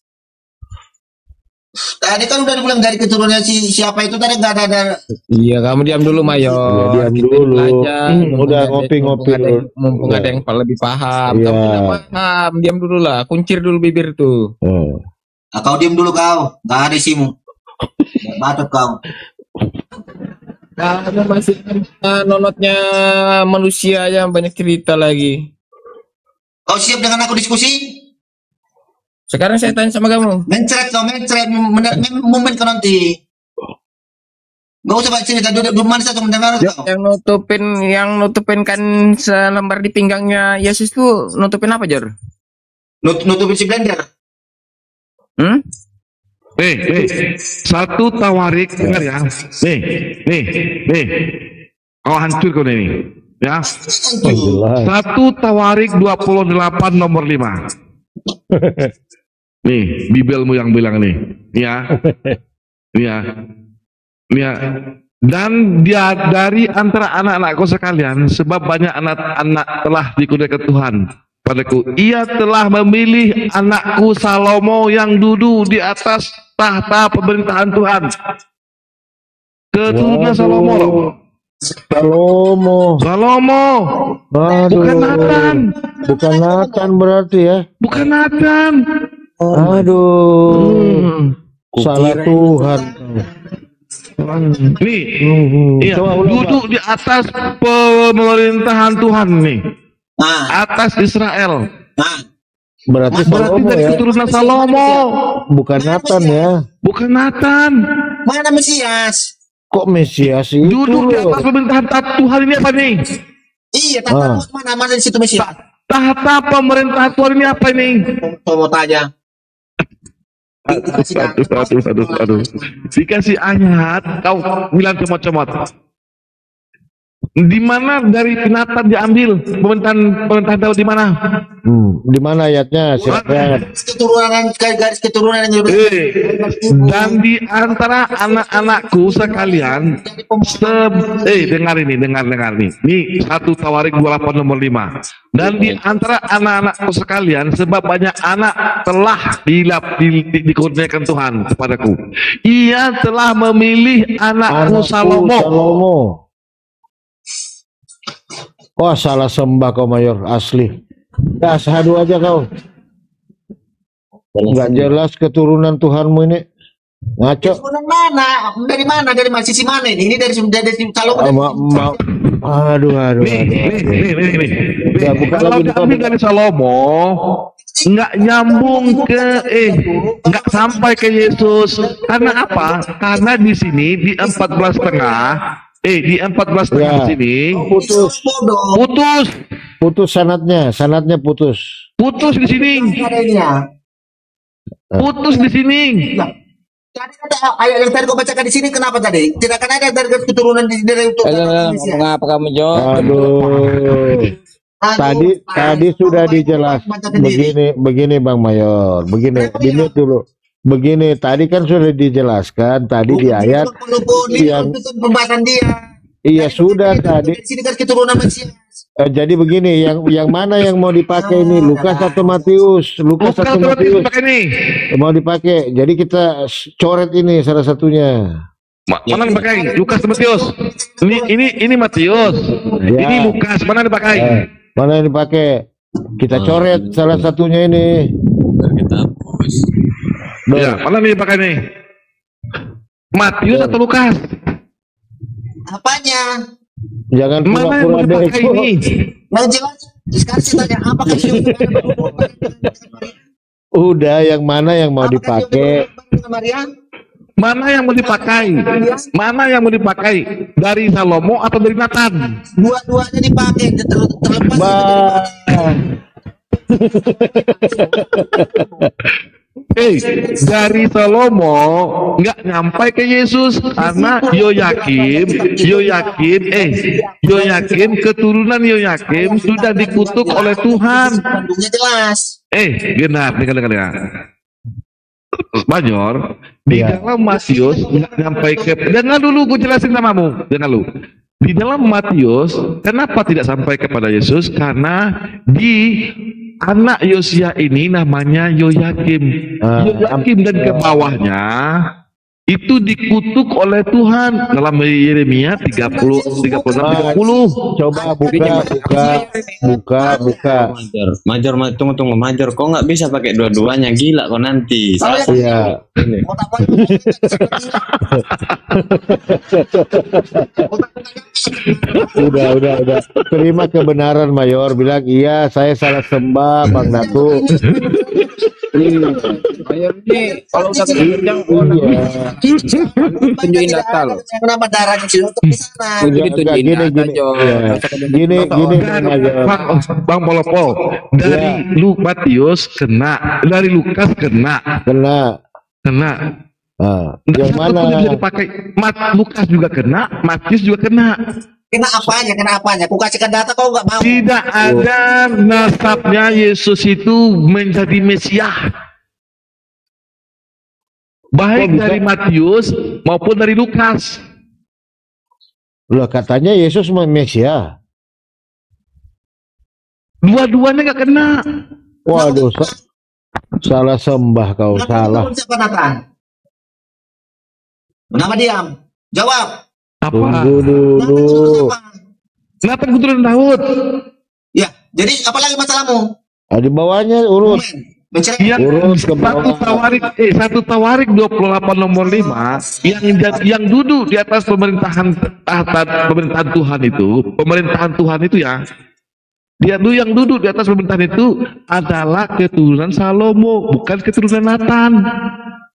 Speaker 1: Tadi kan udah dibilang dari keturunan siapa itu tadi nggak ada.
Speaker 6: Iya, kamu diam dulu, Mayor.
Speaker 3: Diam
Speaker 6: Kita
Speaker 3: dulu.
Speaker 6: belajar,
Speaker 3: Udah ngopi-ngopi dulu.
Speaker 6: mumpung ada yang lebih paham.
Speaker 3: Iya.
Speaker 6: Kamu tidak paham, diam dulu lah. Kuncir dulu bibir tuh.
Speaker 1: Nah, kau diam dulu kau. Nggak ada isimu. Batuk kau.
Speaker 6: Karena masih nonotnya manusia yang banyak cerita lagi.
Speaker 1: Kau siap dengan aku diskusi?
Speaker 6: Sekarang saya tanya sama kamu.
Speaker 1: Mencret momen kau nanti. Gak usah baca cerita duduk manis atau mendengar kau.
Speaker 6: Yang nutupin kan selembar di pinggangnya Yesus tuh nutupin apa, Jor?
Speaker 1: Nutupin si blender.
Speaker 7: Satu Tawarik, dengar ya. Nih. Kau hancur kau ini. Ya. Satu Tawarik 28 nomor 5. Nih, Bibelmu yang bilang nih. Ya. Dan dia dari antara anak-anakku sekalian, sebab banyak anak-anak telah dikurniakan Tuhan padaku. Ia telah memilih anakku Salomo yang duduk di atas tahta pemerintahan Tuhan. Keturunan Salomo.
Speaker 3: Aduh. Bukan Nathan berarti ya.
Speaker 7: Bukan Nathan.
Speaker 3: Aduh. Salah Tuhan.
Speaker 7: Nih, iya, duduk di atas pemerintahan Tuhan nih. Atas Israel.
Speaker 3: Berarti Salomo
Speaker 7: dari
Speaker 3: ya.
Speaker 7: keturunan Salomo.
Speaker 3: Bukan Nathan ya.
Speaker 7: Bukan Nathan.
Speaker 1: Mana Mesias?
Speaker 3: Kok Mesias itu
Speaker 7: Duduk di atas pemerintahan Tuhan ini apa nih?
Speaker 1: Iya, mana di situ Mesias?
Speaker 7: Tahta pemerintahan Tuhan ini apa ini?
Speaker 1: Mau tanya.
Speaker 7: Aduh. Dikasih ayat, kau bilang comot-comot. Di mana dari Nathan diambil pemerintahan Daud di mana?
Speaker 3: Di mana ayatnya? Silakan.
Speaker 1: Garis keturunan yang lebih.
Speaker 7: Dan di antara anak-anakku sekalian, dengar nih. Ini 1 Tawarik 28 nomor 5. Dan di antara anak-anakku sekalian, sebab banyak anak telah dikurniakan Tuhan kepadaku. Ia telah memilih anakku Salomo.
Speaker 3: Wah, salah sembah kau, Mayor, asli. Ya, sahadu aja kau. Nggak jelas keturunan Tuhanmu ini. Ngaco.
Speaker 1: Dari mana? Dari sisi mana ini? Ini dari Salomo.
Speaker 3: Aduh.
Speaker 7: Nih.
Speaker 3: Ya, bukan
Speaker 7: kalau
Speaker 3: lagi
Speaker 7: diambil dari Salomo, nggak nyambung nggak sampai ke Yesus. Karena apa? Karena di sini di 14,5. Di 14,5 sini
Speaker 3: putus sanatnya putus
Speaker 7: di sini. Putus di sini.
Speaker 1: Tadi ada ayat yang tadi kau bacakan di sini, kenapa tadi? Tidak akan ada dari keturunan dari itu.
Speaker 6: Mengapa kamu jawab?
Speaker 3: Aduh. Tadi sudah dijelaskan begini Bang Mayor. Begini dulu. Begini, tadi kan sudah dijelaskan tadi di ayat yang
Speaker 1: pembahasan dia.
Speaker 3: Iya sudah tadi.
Speaker 1: Di sini kan keturunan Mesias.
Speaker 3: Jadi begini, yang mana yang mau dipakai ini? Lukas atau Matius? Lukas atau Matius? Mau dipakai. Jadi kita coret ini salah satunya.
Speaker 7: Mana dipakai? Lukas atau Matius? Ini Matius.
Speaker 3: Ya.
Speaker 7: Ini Lukas. Mana dipakai?
Speaker 3: Mana yang dipakai? Kita coret salah satunya ini.
Speaker 9: Kita hapus.
Speaker 7: Ya, mana nih pakai nih? Matius atau Lukas?
Speaker 1: Apanya?
Speaker 3: Jangan pura-pura
Speaker 7: ini?
Speaker 1: Yang jelas Sekarang saya tanya, apakah siung
Speaker 3: Udah, yang mana yang mau dipakai?
Speaker 1: Maria?
Speaker 7: Mana yang mau dipakai? Mana yang mau dipakai? Dari Salomo atau dari Nathan?
Speaker 1: Dua-duanya dipakai, terlepas.
Speaker 7: Dari Salomo nggak nyampai ke Yesus karena Yoyakim keturunan Yoyakim sudah dikutuk oleh Tuhan.
Speaker 1: Kandungnya jelas.
Speaker 7: Benar, dengar. Banyor di dalam Matius nggak nyampai ke. Dengar dulu, gue jelasin samamu. Dengar lu. Di dalam Matius, kenapa tidak sampai kepada Yesus? Karena di anak Yosia ini namanya Yoyakim. Yoyakim dan ke bawahnya itu dikutuk oleh Tuhan dalam Yeremia 36.
Speaker 3: Coba buka.
Speaker 9: Major, tunggu, Major, kok nggak bisa pakai dua-duanya? Gila kok nanti.
Speaker 3: Iya. Udah. Terima kebenaran Mayor, bilang iya saya salah sembah Bang Datu.
Speaker 6: Mayor ini kalau udah kencang tunjukin data loh.
Speaker 1: Kenapa darahnya sih untuk di sana?
Speaker 3: Gini,
Speaker 7: Bang Polopol, dari Matius kena, dari Lukas kena.
Speaker 3: Yang mana?
Speaker 7: Dipakai Lukas juga kena, Matius juga kena.
Speaker 1: Kena apanya? Aku kasihkan data kau nggak mau.
Speaker 7: Tidak ada nasabnya Yesus itu menjadi Mesias. Baik dari Matius maupun dari Lukas.
Speaker 3: Loh, katanya Yesus Mesias.
Speaker 7: Dua-duanya nggak kena.
Speaker 3: Waduh, salah sembah kau, salah.
Speaker 1: Siapa Nathan? Kenapa diam? Jawab.
Speaker 3: Tunggu dulu.
Speaker 7: Nathan keturunan Daud.
Speaker 1: Ya, jadi apa lagi masalahmu?
Speaker 3: Di bawahnya urut.
Speaker 7: Satu Tawarik 28 nomor 5 yang duduk di atas pemerintahan Tuhan itu ya. Dia tuh yang duduk di atas pemerintahan itu adalah keturunan Salomo, bukan keturunan Nathan.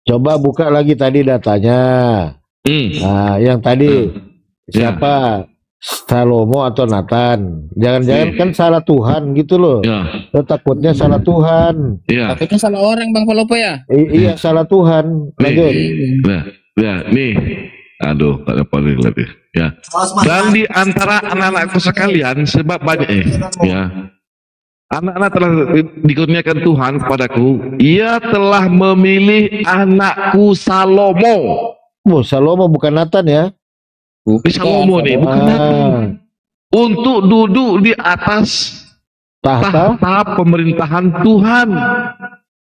Speaker 3: Coba buka lagi tadi datanya. Nah, yang tadi siapa? Salomo atau Nathan? Jangan-jangan kan salah Tuhan gitu loh. Takutnya salah Tuhan.
Speaker 6: Takutnya salah orang Bang Palopo ya?
Speaker 3: Iya, salah Tuhan. Lanjut.
Speaker 7: Nih. Aduh, ada paling lagi. Ya. Dan di antara anak-anakku sekalian, sebab banyak anak-anak telah dikurniakan Tuhan kepadaku. Ia telah memilih anakku Salomo.
Speaker 3: Salomo bukan Nathan ya?
Speaker 7: Salomo nih, bukan Nathan. Untuk duduk di atas tahta pemerintahan Tuhan.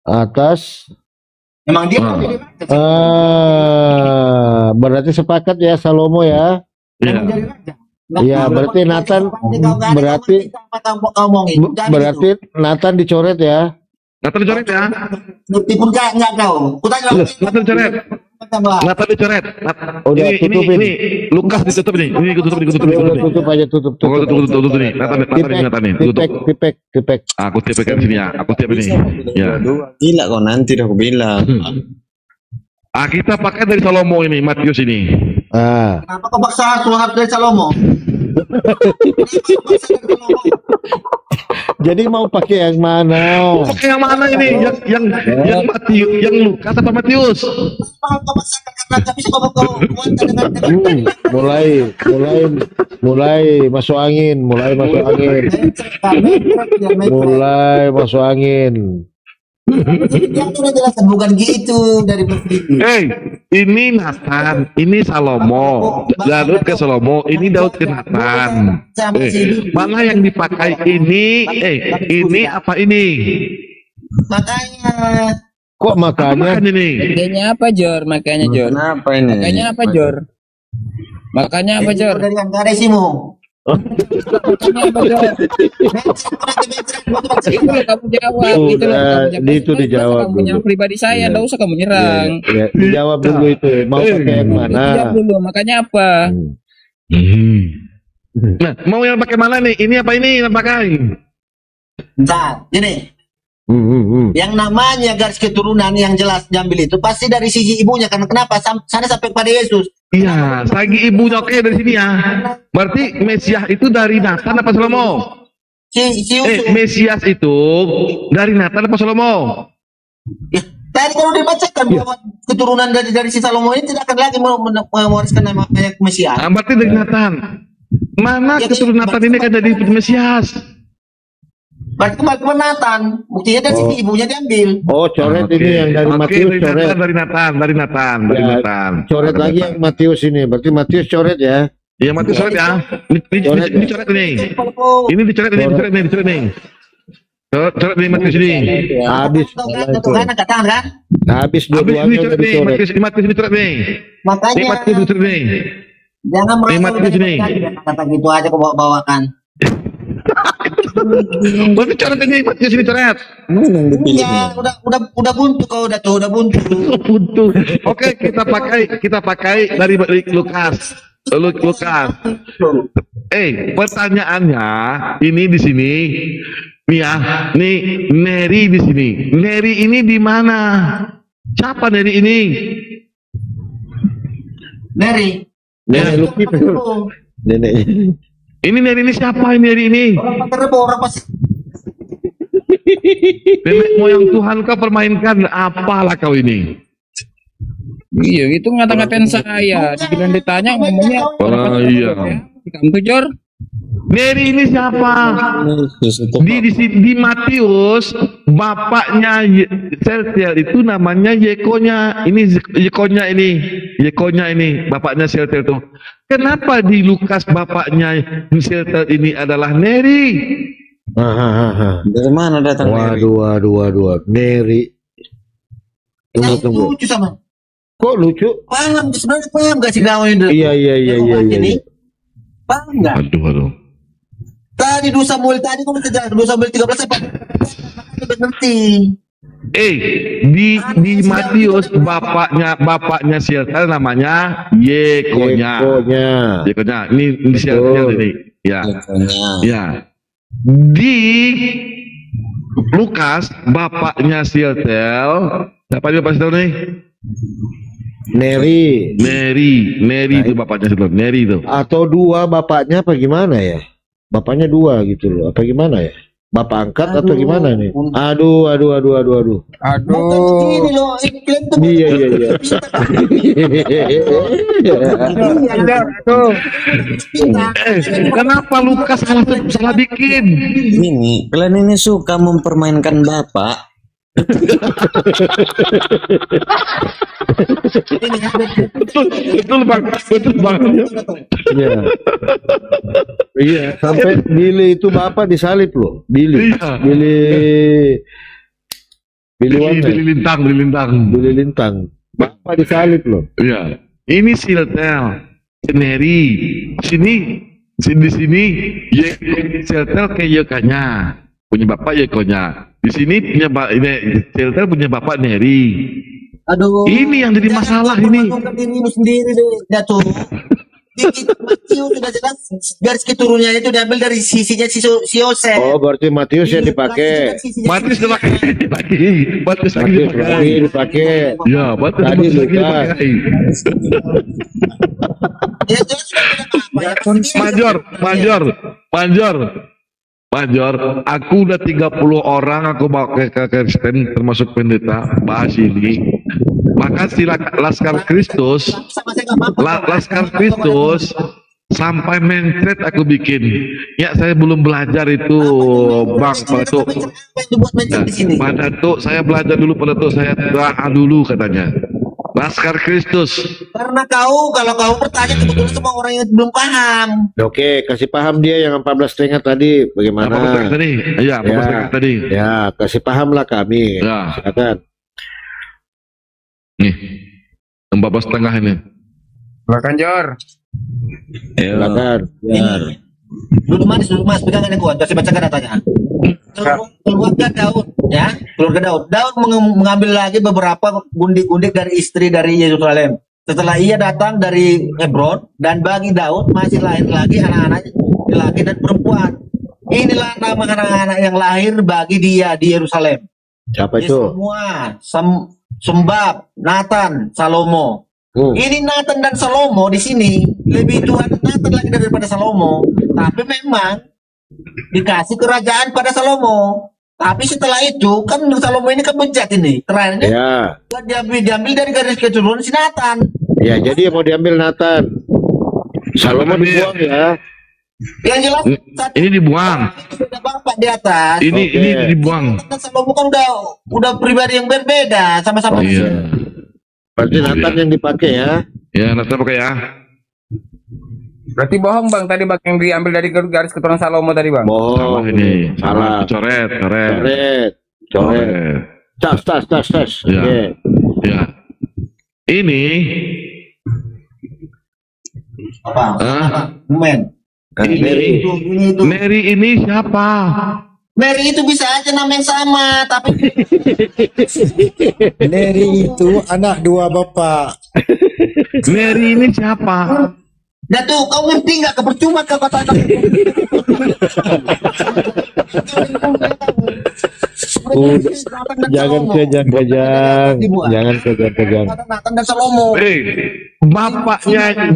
Speaker 3: Atas.
Speaker 1: Emang dia
Speaker 3: berarti sepakat ya Salomo ya? Iya, berarti Nathan berarti Nathan dicoret ya?
Speaker 7: Nathan dicoret ya?
Speaker 1: Pun enggak kau.
Speaker 7: Nathan dicoret. Nathan dicoret. Ini Lukas ditutup nih. Ini tutup nih. Tutup nih. Nathan nih.
Speaker 3: Tipek.
Speaker 7: Aku tipekkan sini ya. Aku tipek ini. Ya.
Speaker 9: Gila kok nanti dah aku bilang.
Speaker 7: Kita pakai dari Salomo ini, Matius ini.
Speaker 1: Kenapa kau paksa suara dari Salomo?
Speaker 3: Jadi mau pakai yang mana?
Speaker 7: Pakai yang mana ini? Yang Matius, yang Lukas atau Matius?
Speaker 3: Mulai masuk angin.
Speaker 1: Yang udah jelaskan bukan gitu dari
Speaker 7: ini Nathan, ini Salomo, Daud ke Salomo, ini Daud ke Nathan. Mana yang dipakai ini? Ini apa ini?
Speaker 1: Makanya.
Speaker 3: Kok makanya?
Speaker 6: Makanya apa Jor? Makanya Jor.
Speaker 9: Kenapa ini?
Speaker 6: Makanya apa Jor? Makanya apa Jor?
Speaker 1: Dari yang ada isimu.
Speaker 6: Kamu jawab
Speaker 3: itu dijawab
Speaker 6: kamu yang pribadi saya, enggak usah kamu nyerang.
Speaker 3: Dijawab dulu itu mau pakai yang mana?
Speaker 6: Jawab dulu, makanya apa?
Speaker 7: Nah, mau yang pakai mana nih? Ini apa ini yang pakai?
Speaker 1: Bentar, gini. Yang namanya garis keturunan yang jelas diambil itu pasti dari sisi ibunya. Karena kenapa? Sana sampai pada Yesus.
Speaker 7: Iya, sagi ibunya oke dari sini ya. Berarti Mesias itu dari Nathan apa Salomo?
Speaker 1: Yusuf.
Speaker 7: Mesias itu dari Nathan apa Salomo?
Speaker 1: Ya, tadi kalau dibacakan bahwa keturunan dari si Salomo ini tidak akan lagi mewariskan nama Mesias.
Speaker 7: Berarti dari Nathan. Mana keturunan Nathan ini kan jadi Mesias?
Speaker 1: Berarti kembali Nathan, buktinya dari sisi ibunya diambil.
Speaker 3: Oh, coret ini yang dari Matius coret.
Speaker 7: Dari Nathan.
Speaker 3: Coret lagi yang Matius ini. Berarti Matius coret ya?
Speaker 7: Iya, Matius coret ya. Ini coret ini. Ini dicoret ini. Coret ini Matius ini.
Speaker 3: Habis. Habis dua-duanya udah dicoret.
Speaker 7: Matius ini coret nih.
Speaker 1: Makanya.
Speaker 7: Ini Matius dicoret nih.
Speaker 1: Jangan merasa kata gitu aja kau bawakan.
Speaker 7: Berarti coret ini Matius ini coret.
Speaker 1: Iya, udah buntu kau udah buntu.
Speaker 7: Buntu. Oke, kita pakai dari Lukas. Pertanyaannya ini di sini. Nih ya, nih Neri di sini. Neri ini di mana? Siapa Neri ini?
Speaker 1: Neri
Speaker 3: Luki. Neneknya.
Speaker 7: Ini Neri ini siapa ini Neri ini?
Speaker 1: Orang pasti.
Speaker 7: Nenek moyang Tuhan kau permainkan, apalah kau ini?
Speaker 6: Iya, itu ngata-ngatain saya. Dibilang ditanya ngomongnya.
Speaker 7: Oh iya.
Speaker 6: Kamu Jor.
Speaker 7: Neri ini siapa? Di Matius bapaknya Seltiel itu namanya Yekonya. Ini Yekonya ini bapaknya Seltiel itu. Kenapa di Lukas bapaknya Seltiel ini adalah Neri?
Speaker 9: Dari mana datang Neri?
Speaker 3: Waduh. Neri. Tunggu.
Speaker 1: Lucu sama.
Speaker 3: Kok lucu?
Speaker 1: Paham, sebenarnya paham gak sih kamu itu?
Speaker 3: Iya.
Speaker 1: Paham gak?
Speaker 7: Aduh.
Speaker 1: Tadi 2 Samuel tadi kamu tidak 2 Samuel 13 apa? Ngerti.
Speaker 7: Di Matius bapaknya Seltiel namanya Yekonya. Ini di Seltiel ini. Ya. Di Lukas bapaknya Seltiel siapa dia pasti tahu nih? Neri itu bapaknya Seltiel. Neri itu.
Speaker 3: Atau 2 bapaknya apa gimana ya? Bapaknya 2 gitu loh. Apa gimana ya? Bapak angkat atau gimana nih? Aduh.
Speaker 1: Ini loh,
Speaker 3: Iya.
Speaker 7: Kenapa Lukas salah bikin?
Speaker 9: Ini kalian ini suka mempermainkan bapak.
Speaker 7: Betul bang.
Speaker 3: Iya. Sampai Billy itu bapak disalib loh. Billy Lintang. Bapak disalib loh.
Speaker 7: Iya. Ini Seltiel, Neri. Di sini Seltiel kayak Yekonya. Punya bapak Yekonya. Di sini Seltiel punya bapak Neri.
Speaker 1: Aduh.
Speaker 7: Ini yang jadi masalah ini.
Speaker 1: Dirimu sendiri deh, jatuh. Matius sudah jelas garis keturunannya itu diambil dari sisinya si Yosef.
Speaker 3: Oh, berarti Matius yang dipakai.
Speaker 7: Matius dipakai. Matius
Speaker 3: lagi dipakai.
Speaker 7: Ya, Matius
Speaker 3: tadi
Speaker 7: lagi
Speaker 3: Lukas.
Speaker 7: dipakai. Major, aku udah 30 orang aku bawa ke Kristen termasuk pendeta bahas ini. Maka si Laskar Kristus sampai mencret aku bikin. Ya saya belum belajar itu Bang Pada tuh saya belajar dulu pada tuh saya doa dulu katanya. Laskar Kristus.
Speaker 1: Karena kalau kau bertanya kebetulan semua orang yang belum paham.
Speaker 3: Oke, kasih paham dia yang 14,5 tadi bagaimana?
Speaker 7: 14 tadi. Iya, 14 tadi.
Speaker 3: Ya, kasih pahamlah kami.
Speaker 7: Ya.
Speaker 3: Silakan.
Speaker 7: Nih, 14,5 ini.
Speaker 6: Silakan Jor.
Speaker 3: Silakan.
Speaker 1: Duduk mas, pegangan yang kuat. Kasih bacakan datanya. Keluarga Daud, ya, keluarga Daud. Daud mengambil lagi beberapa gundik-gundik dari istri dari Yerusalem. Setelah ia datang dari Hebron, dan bagi Daud masih lain lagi anak-anak laki dan perempuan. inilah nama anak-anak yang lahir bagi dia di Yerusalem.
Speaker 3: Siapa
Speaker 1: Ini
Speaker 3: itu?
Speaker 1: semua Sembab, Nathan, Salomo. Ini Nathan dan Salomo di sini lebih Tuhan Nathan lagi daripada Salomo. Tapi memang dikasih kerajaan pada Salomo. Tapi setelah itu kan Salomo ini kan bejat ini. Terakhirnya
Speaker 3: Ya,
Speaker 1: diambil dari garis keturunan si Nathan.
Speaker 3: ya jadi mau diambil Nathan. Salomo dibuang ya.
Speaker 1: Yang jelas
Speaker 7: Ini dibuang.
Speaker 1: ada bapak di atas.
Speaker 7: Ini dibuang.
Speaker 1: Nathan Salomo kan udah pribadi yang berbeda sama-sama.
Speaker 7: Iya.
Speaker 3: Berarti Nathan yang dipakai ya.
Speaker 7: Ya, nanti pakai ya.
Speaker 6: Berarti bohong bang, tadi bang yang diambil dari garis keturunan Salomo tadi bang.
Speaker 7: Salah ini.
Speaker 3: Salah.
Speaker 7: Coret.
Speaker 3: Coret. Tas.
Speaker 7: Ya.
Speaker 3: Oke.
Speaker 7: Ya. Ini
Speaker 1: Apa? Men.
Speaker 3: Mary.
Speaker 7: Mary ini siapa?
Speaker 1: Mary itu bisa aja nama yang sama, tapi
Speaker 10: Mary itu anak dua bapak.
Speaker 7: Mary ini siapa?
Speaker 1: dah tuh kau ngerti nggak kepercuma kau kata anak.
Speaker 3: Jangan kejang-kejang. Jangan kejang-kejang.
Speaker 1: Nathan dan Salomo.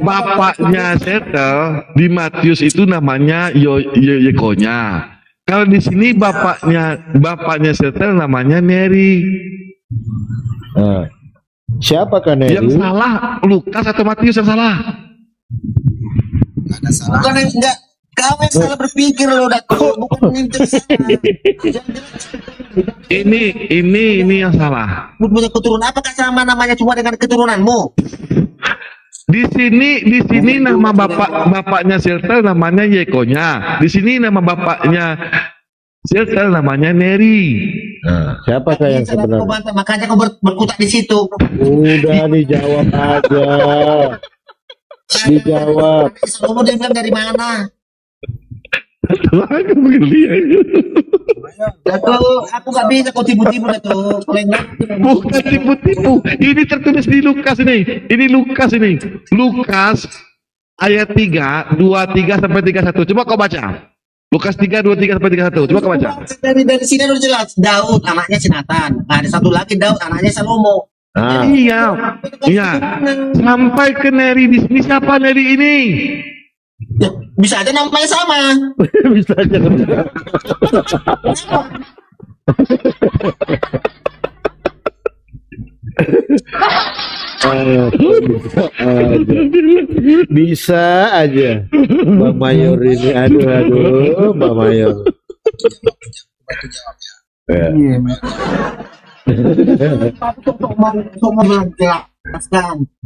Speaker 7: Bapaknya Setel di Matius itu namanya Yekonya. Kalau di sini bapaknya Setel namanya Neri.
Speaker 3: Siapakah Neri?
Speaker 7: Yang salah Lukas atau Matius yang salah?
Speaker 10: Ada salah.
Speaker 1: Bukan yang enggak, kau yang salah berpikir loh, Dato. Bukan yang salah.
Speaker 7: Ini yang salah.
Speaker 1: Punya keturunan apakah sama namanya cuma dengan keturunanmu?
Speaker 7: Di sini nama bapaknya Setel namanya Yekonya. Di sini nama bapaknya Setel namanya Neri.
Speaker 3: Siapakah yang sebenarnya?
Speaker 1: Makanya kau berkutat di situ.
Speaker 3: Udah dijawab aja. Dijawab.
Speaker 1: Salomo dia bilang dari mana? Dato, aku gak bisa kau tipu-tipu Dato.
Speaker 7: Bukan tipu-tipu. Ini tertulis di Lukas ini. Ini Lukas ini. Lukas ayat 3, 23 sampai 31. Coba kau baca. Lukas 3, 23 sampai 31. Coba kau baca.
Speaker 1: Dari sini udah jelas. Daud anaknya si Nathan. Ada satu lagi Daud anaknya Salomo.
Speaker 7: Iya. Sampai ke Neri di sini siapa Neri ini?
Speaker 1: Ya, bisa aja namanya sama.
Speaker 3: Bisa aja. Bisa aja. Bang Mayor ini, aduh, Bang Mayor.
Speaker 10: Iya.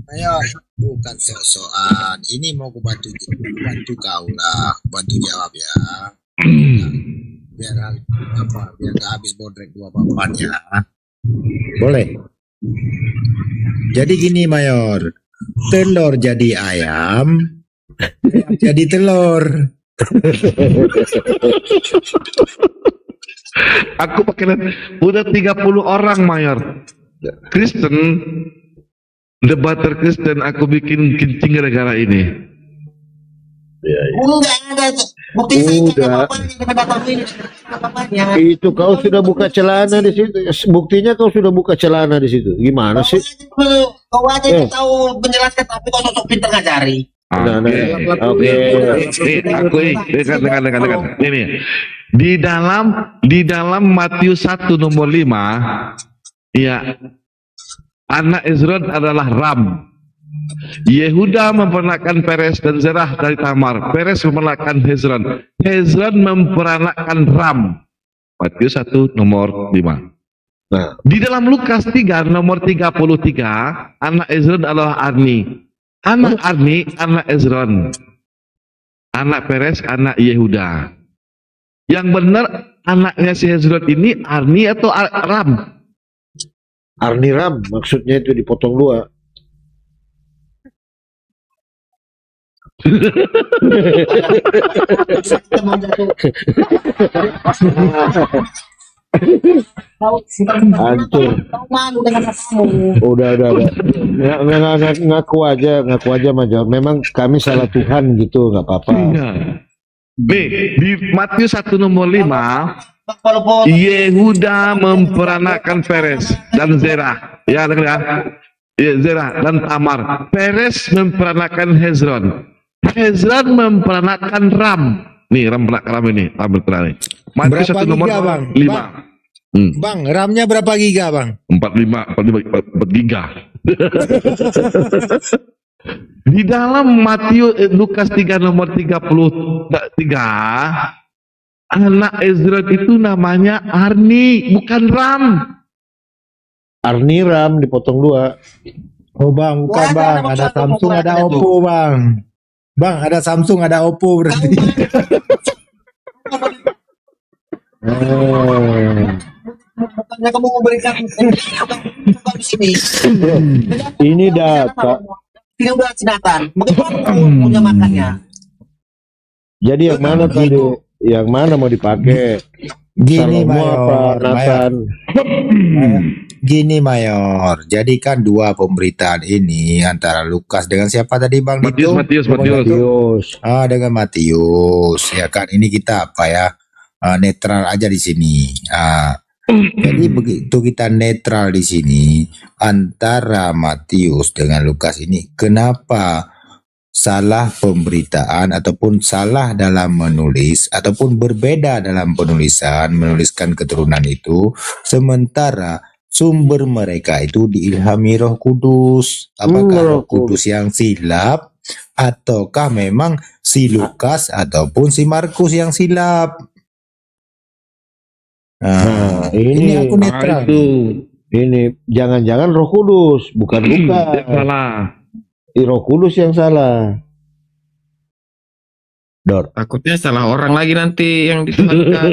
Speaker 10: Ayo, bukan sok-sokan. Ini mau aku bantu kau lah, bantu jawab ya. Biar gak habis bodrek dua papan ya. Boleh. Jadi gini Mayor, telur jadi ayam, jadi telur.
Speaker 7: Aku pakai udah 30 orang Mayor Kristen, debater Kristen, aku bikin kencing gara-gara ini.
Speaker 1: Enggak ada bukti
Speaker 3: Udah. Itu kau sudah buka celana di situ. Buktinya kau sudah buka celana di situ. Gimana sih?
Speaker 1: Kau aja yang tahu menjelaskan tapi kau sosok pintar ngajari.
Speaker 3: Oke.
Speaker 7: Aku dengar. Ini di dalam Matius 1 nomor 5, ya, anak Hezron adalah Ram. Yehuda memperanakkan Peres dan Zerah dari Tamar. Peres memperanakkan Hezron. Hezron memperanakkan Ram. Matius 1 nomor 5. Nah, di dalam Lukas 3 nomor 33, anak Hezron adalah Arni. Anak Arni, anak Hezron. Anak Peres, anak Yehuda. Yang benar anaknya si Hezron ini Arni atau Ram?
Speaker 3: Arni Ram, maksudnya itu dipotong dua. Hancur. Udah. Ngaku aja Major. Memang kami salah Tuhan gitu, nggak apa-apa.
Speaker 7: Nih, di Matius 1 nomor 5,
Speaker 1: Walaupun
Speaker 7: Yehuda memperanakan Peres dan Zerah. Ya, dengar ya. Ya, Zerah dan Tamar. Peres memperanakan Hezron. Hezron memperanakan Ram. Nih, Ram ini. Ram ini. Matius
Speaker 10: Berapa
Speaker 7: 1 nomor
Speaker 10: giga, Bang?
Speaker 7: 5.
Speaker 10: Bang, RAM-nya berapa giga, Bang?
Speaker 7: 4 giga. Di dalam Lukas 3 nomor 33, anak Ezra itu namanya Arni, bukan Ram.
Speaker 3: Arni Ram dipotong 2.
Speaker 10: Oh, Bang, bukan, Bang. Ada Samsung, ada Oppo, Bang. Bang, ada Samsung, ada Oppo berarti.
Speaker 1: bukannya kamu memberikan di sini.
Speaker 3: Ini data.
Speaker 1: Tidak udah Sinatan. Bagaimana kamu punya makannya?
Speaker 3: Jadi yang mana tadi? Yang mana mau dipakai?
Speaker 10: Gini,
Speaker 3: Salomo apa Nathan?
Speaker 10: Gini, Mayor. Jadi kan dua pemberitaan ini antara Lukas dengan siapa tadi, Bang?
Speaker 7: Matius.
Speaker 10: Dengan Matius. Ya kan, ini kita apa ya? Netral aja di sini. Jadi begitu kita netral di sini antara Matius dengan Lukas ini, kenapa salah pemberitaan ataupun salah dalam menulis ataupun berbeda dalam menuliskan keturunan itu, sementara sumber mereka itu diilhami Roh Kudus? Apakah Roh Kudus yang silap ataukah memang si Lukas ataupun si Markus yang silap? Nah, ini aku netral.
Speaker 3: Ini jangan-jangan Roh Kudus, bukan Lukas.
Speaker 7: Salah.
Speaker 3: Roh Kudus yang salah. Dor.
Speaker 6: Takutnya salah orang lagi nanti yang dituhankan.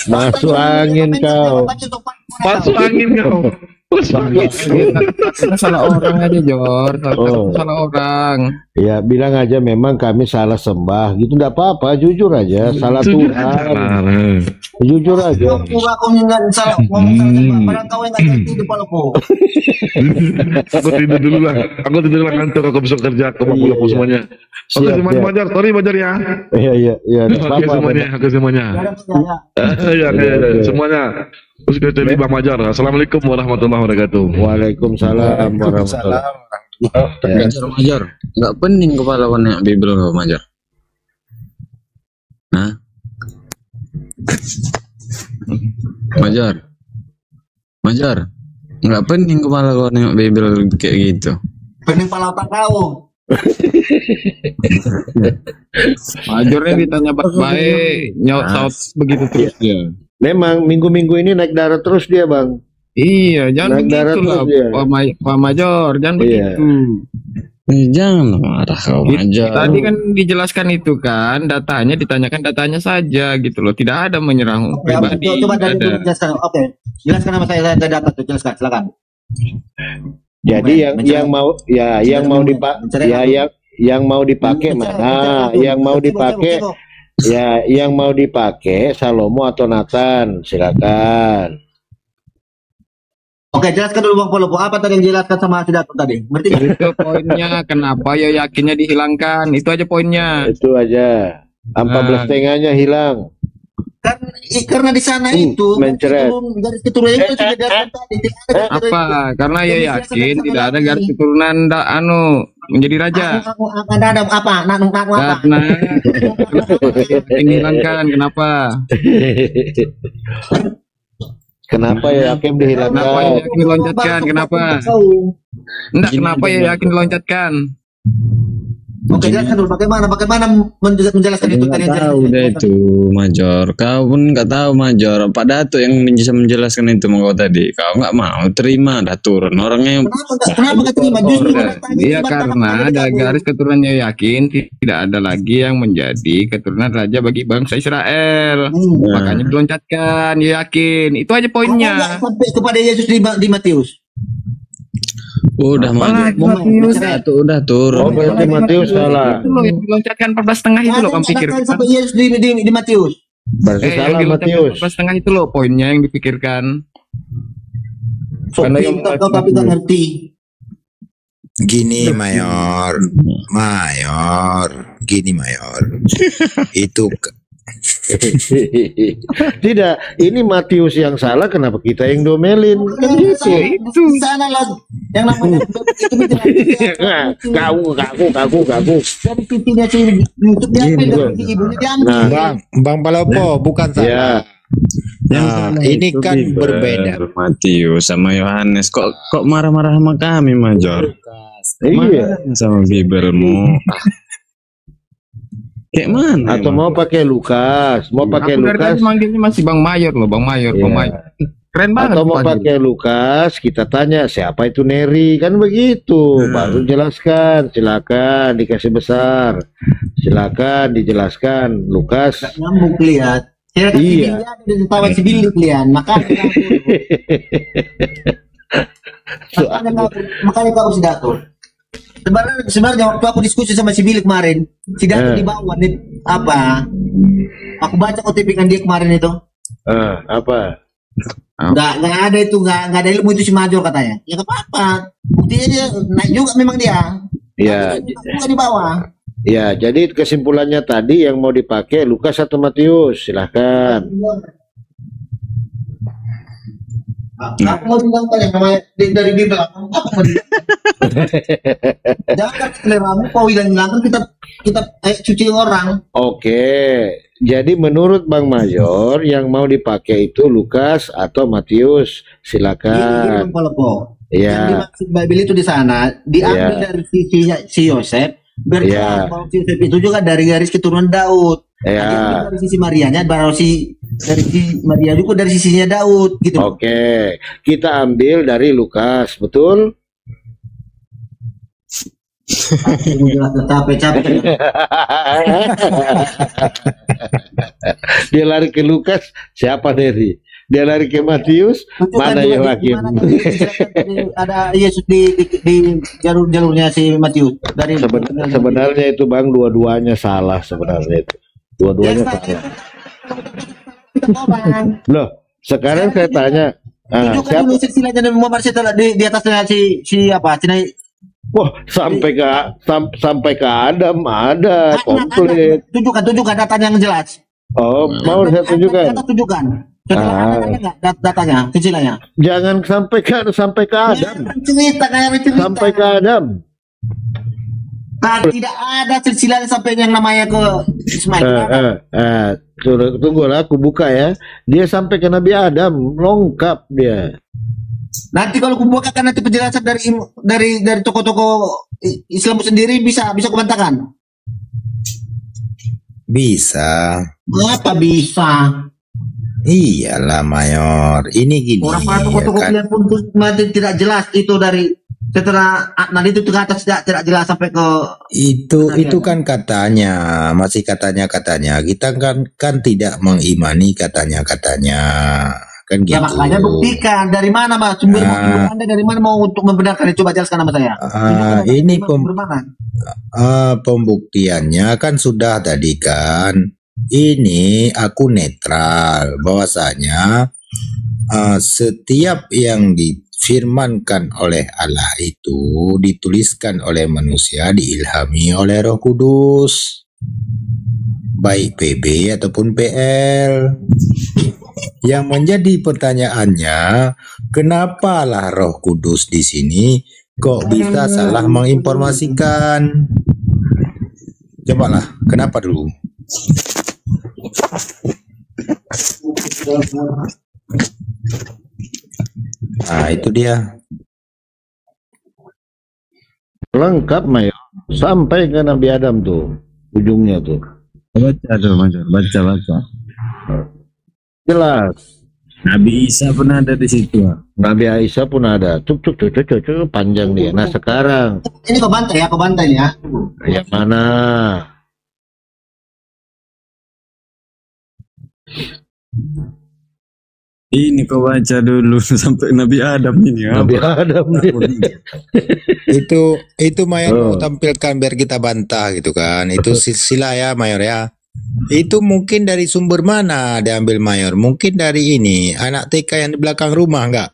Speaker 3: Masuk angin kau.
Speaker 7: Masuk angin kau.
Speaker 6: Salah orang aja, Jor. Salah orang.
Speaker 3: Ya bilang aja memang kami salah sembah gitu, enggak apa-apa, jujur aja, salah Tuhan. Jujur aja.
Speaker 1: Aku salah ngomong salah, padahal kau yang nggak ngerti di kepalaku.
Speaker 7: Aku tidur dulu lah. Aku tidur lah kantor. Aku besok kerja. Aku mau pulang semuanya. Oke, semuanya Majar. Sorry Majar ya.
Speaker 3: Iya.
Speaker 7: Oke semuanya. Ya, semuanya. Terus kita di Bang Majar. Assalamualaikum warahmatullahi wabarakatuh.
Speaker 3: Waalaikumsalam warahmatullahi wabarakatuh.
Speaker 9: Majar, nggak pening kepala warna Bible kau, Majar. Nah, Majar, nggak pening kepala kau nengok Bible kayak gitu.
Speaker 1: Pening pala otak kau.
Speaker 6: Majornya ditanya baik, nyaut begitu terus dia.
Speaker 3: Memang minggu-minggu ini naik darah terus dia, Bang.
Speaker 6: Iya, jangan begitu lah, Pak Major, jangan begitu.
Speaker 9: Jangan marah kau, Major.
Speaker 6: Tadi kan dijelaskan itu kan, datanya ditanyakan datanya saja gitu loh, tidak ada menyerang pribadi.
Speaker 1: Coba dari dulu jelaskan. Oke, jelaskan nama saya data tuh, jelaskan, silakan.
Speaker 3: Jadi yang mau dipakai mana? Yang mau dipakai ya, yang mau dipakai Salomo atau Nathan, silakan.
Speaker 1: Oke, jelaskan dulu Bang Polopo. Apa tadi yang dijelaskan sama Sidato tadi? Ngerti nggak?
Speaker 6: Itu poinnya, kenapa ya yakinnya dihilangkan? Itu aja poinnya.
Speaker 3: Itu aja. 14 setengahnya hilang.
Speaker 1: Karena di sana itu garis keturunan itu sudah dijelaskan tadi.
Speaker 6: Apa? Karena ya yakin tidak ada garis keturunan menjadi raja.
Speaker 1: Ada apa?
Speaker 6: Karena dihilangkan. Kenapa?
Speaker 3: Kenapa ya yakin dihilangkan?
Speaker 6: Kenapa ya yakin diloncat? Kenapa? Enggak, kenapa ya yakin diloncat?
Speaker 1: Oke, jelaskan dulu bagaimana menjelaskan itu tadi.
Speaker 9: Tahu deh itu, Major. Kau pun nggak tahu, Major. Pak Dato yang bisa menjelaskan itu mau tadi. Kau nggak mau terima, dah turun orangnya.
Speaker 1: Kenapa nggak terima? Justru
Speaker 6: iya, karena ada garis keturunannya yakin tidak ada lagi yang menjadi keturunan raja bagi bangsa Israel. Makanya diloncatkan, ya yakin. Itu aja poinnya.
Speaker 1: Sampai kepada Yesus di Matius.
Speaker 9: Udah udah turun.
Speaker 3: Oh, berarti Matius salah.
Speaker 6: Itu loh yang diloncatkan 14,5 itu loh, kamu pikir.
Speaker 1: Sampai Yesus di Matius.
Speaker 3: Berarti salah Matius.
Speaker 6: 14,5 itu loh poinnya yang dipikirkan.
Speaker 1: Karena yang kau tapi nggak ngerti.
Speaker 10: Gini Mayor, gini Mayor. Itu
Speaker 3: Tidak, ini Matius yang salah, kenapa kita yang domelin? Kan gitu.
Speaker 1: Itu sana lah yang namanya itu
Speaker 3: Kaku.
Speaker 1: dari pipinya si untuk diambil dari ibunya diambil.
Speaker 10: Bang Palopo bukan salah.
Speaker 3: Ya.
Speaker 10: Ini kan berbeda.
Speaker 9: Matius sama Yohanes kok marah-marah sama kami, Major?
Speaker 3: Iya.
Speaker 9: Sama Bibelmu. Kayak mana?
Speaker 3: Atau mau pakai Lukas? Mau pakai
Speaker 6: Aku dari
Speaker 3: Lukas?
Speaker 6: tadi manggilnya masih Bang Mayor loh, Bang Mayor, Bang Mayor. Keren banget.
Speaker 3: Atau mau
Speaker 6: panggil.
Speaker 3: pakai Lukas? Kita tanya siapa itu Neri, kan begitu. Baru jelaskan. Silakan dikasih besar. Silakan dijelaskan. Lukas.
Speaker 1: Nyambung lihat. Saya kasih
Speaker 3: Iya.
Speaker 1: dia di tawa sibil kalian. Makanya kau harus datur. Sebenarnya waktu aku diskusi sama si Billy kemarin, si Dato di bawah nih apa? Aku baca OTP kan dia kemarin itu.
Speaker 3: Apa?
Speaker 1: Nggak ada itu, nggak ada ilmu itu si Major katanya. Ya nggak apa-apa. Buktinya dia naik juga memang dia.
Speaker 3: Ya.
Speaker 1: Bukan di bawah.
Speaker 3: Ya, jadi kesimpulannya tadi yang mau dipakai Lukas atau Matius, silahkan.
Speaker 1: Aku mau bilang yang namanya dari Bible apa mau bilang? Jangan seleramu kau bilang kan kita cuci orang.
Speaker 3: Oke, jadi menurut Bang Mayor yang mau dipakai itu Lukas atau Matius, silakan.
Speaker 1: Yang dimaksud Bible itu di sana diambil dari si Yosef. Berkata bahwa si Yosef itu juga dari garis keturunan Daud. Dari sisi Marianya, baru dari si Maria juga dari sisinya Daud gitu.
Speaker 3: Oke, kita ambil dari Lukas, betul?
Speaker 1: Capek.
Speaker 3: Dia lari ke Lukas, siapa Neri? Dia lari ke Matius, mana yang yakin?
Speaker 1: Ada Yesus di jalurnya si Matius. Dari
Speaker 3: sebenarnya itu Bang, dua-duanya salah sebenarnya itu. Dua-duanya salah. Loh, sekarang saya tanya,
Speaker 1: tunjukkan dulu silsilahnya Nabi Muhammad setelah di atasnya si apa?
Speaker 3: Wah, sampai ke Adam ada komplit.
Speaker 1: Tunjukkan datanya yang jelas.
Speaker 3: Oh, mau saya tunjukkan?
Speaker 1: Tunjukkan. Datanya, silsilahnya.
Speaker 3: Jangan sampai ke Adam. Sampai ke Adam.
Speaker 1: Tidak ada silsilahnya sampai yang namanya ke Ismail.
Speaker 3: Tunggulah, aku buka ya. Dia sampai ke Nabi Adam, lengkap dia.
Speaker 1: Nanti kalau aku bukakan nanti penjelasan dari tokoh-tokoh Islam sendiri bisa komentarkan.
Speaker 10: Bisa.
Speaker 1: Apa bisa?
Speaker 10: Iyalah Mayor. Ini gini.
Speaker 1: Orang para tokoh-tokoh kalian pun tidak jelas itu dari setelah Adnan itu ke atas tidak jelas sampai ke
Speaker 10: itu kan katanya, masih katanya kita kan tidak mengimani katanya kan gitu.
Speaker 1: Ya makanya buktikan dari mana Mas sumber Anda dari mana mau untuk membenarkan, coba jelaskan sama saya.
Speaker 10: Ini pembuktiannya kan sudah tadi kan. Ini aku netral bahwasanya setiap yang difirmankan oleh Allah itu dituliskan oleh manusia, diilhami oleh Roh Kudus, baik PB ataupun PL. Yang menjadi pertanyaannya, kenapa lah Roh Kudus di sini kok bisa salah menginformasikan? Cobalah, kenapa dulu? Nah, itu dia.
Speaker 3: Lengkap Mayor. Sampai ke Nabi Adam tuh, ujungnya tuh.
Speaker 9: Baca tuh, baca.
Speaker 3: Jelas.
Speaker 9: Nabi Isa pun ada di situ.
Speaker 3: Nabi Aisyah pun ada. Cuk panjang dia. Nah sekarang.
Speaker 1: Ini kau bantai ya.
Speaker 3: Yang mana?
Speaker 9: Ini kau baca dulu sampai Nabi Adam ini.
Speaker 3: Nabi Adam.
Speaker 10: itu Mayor mau tampilkan biar kita bantah gitu kan. Itu silsilah ya Mayor ya. Itu mungkin dari sumber mana diambil Mayor? Mungkin dari ini anak TK yang di belakang rumah enggak?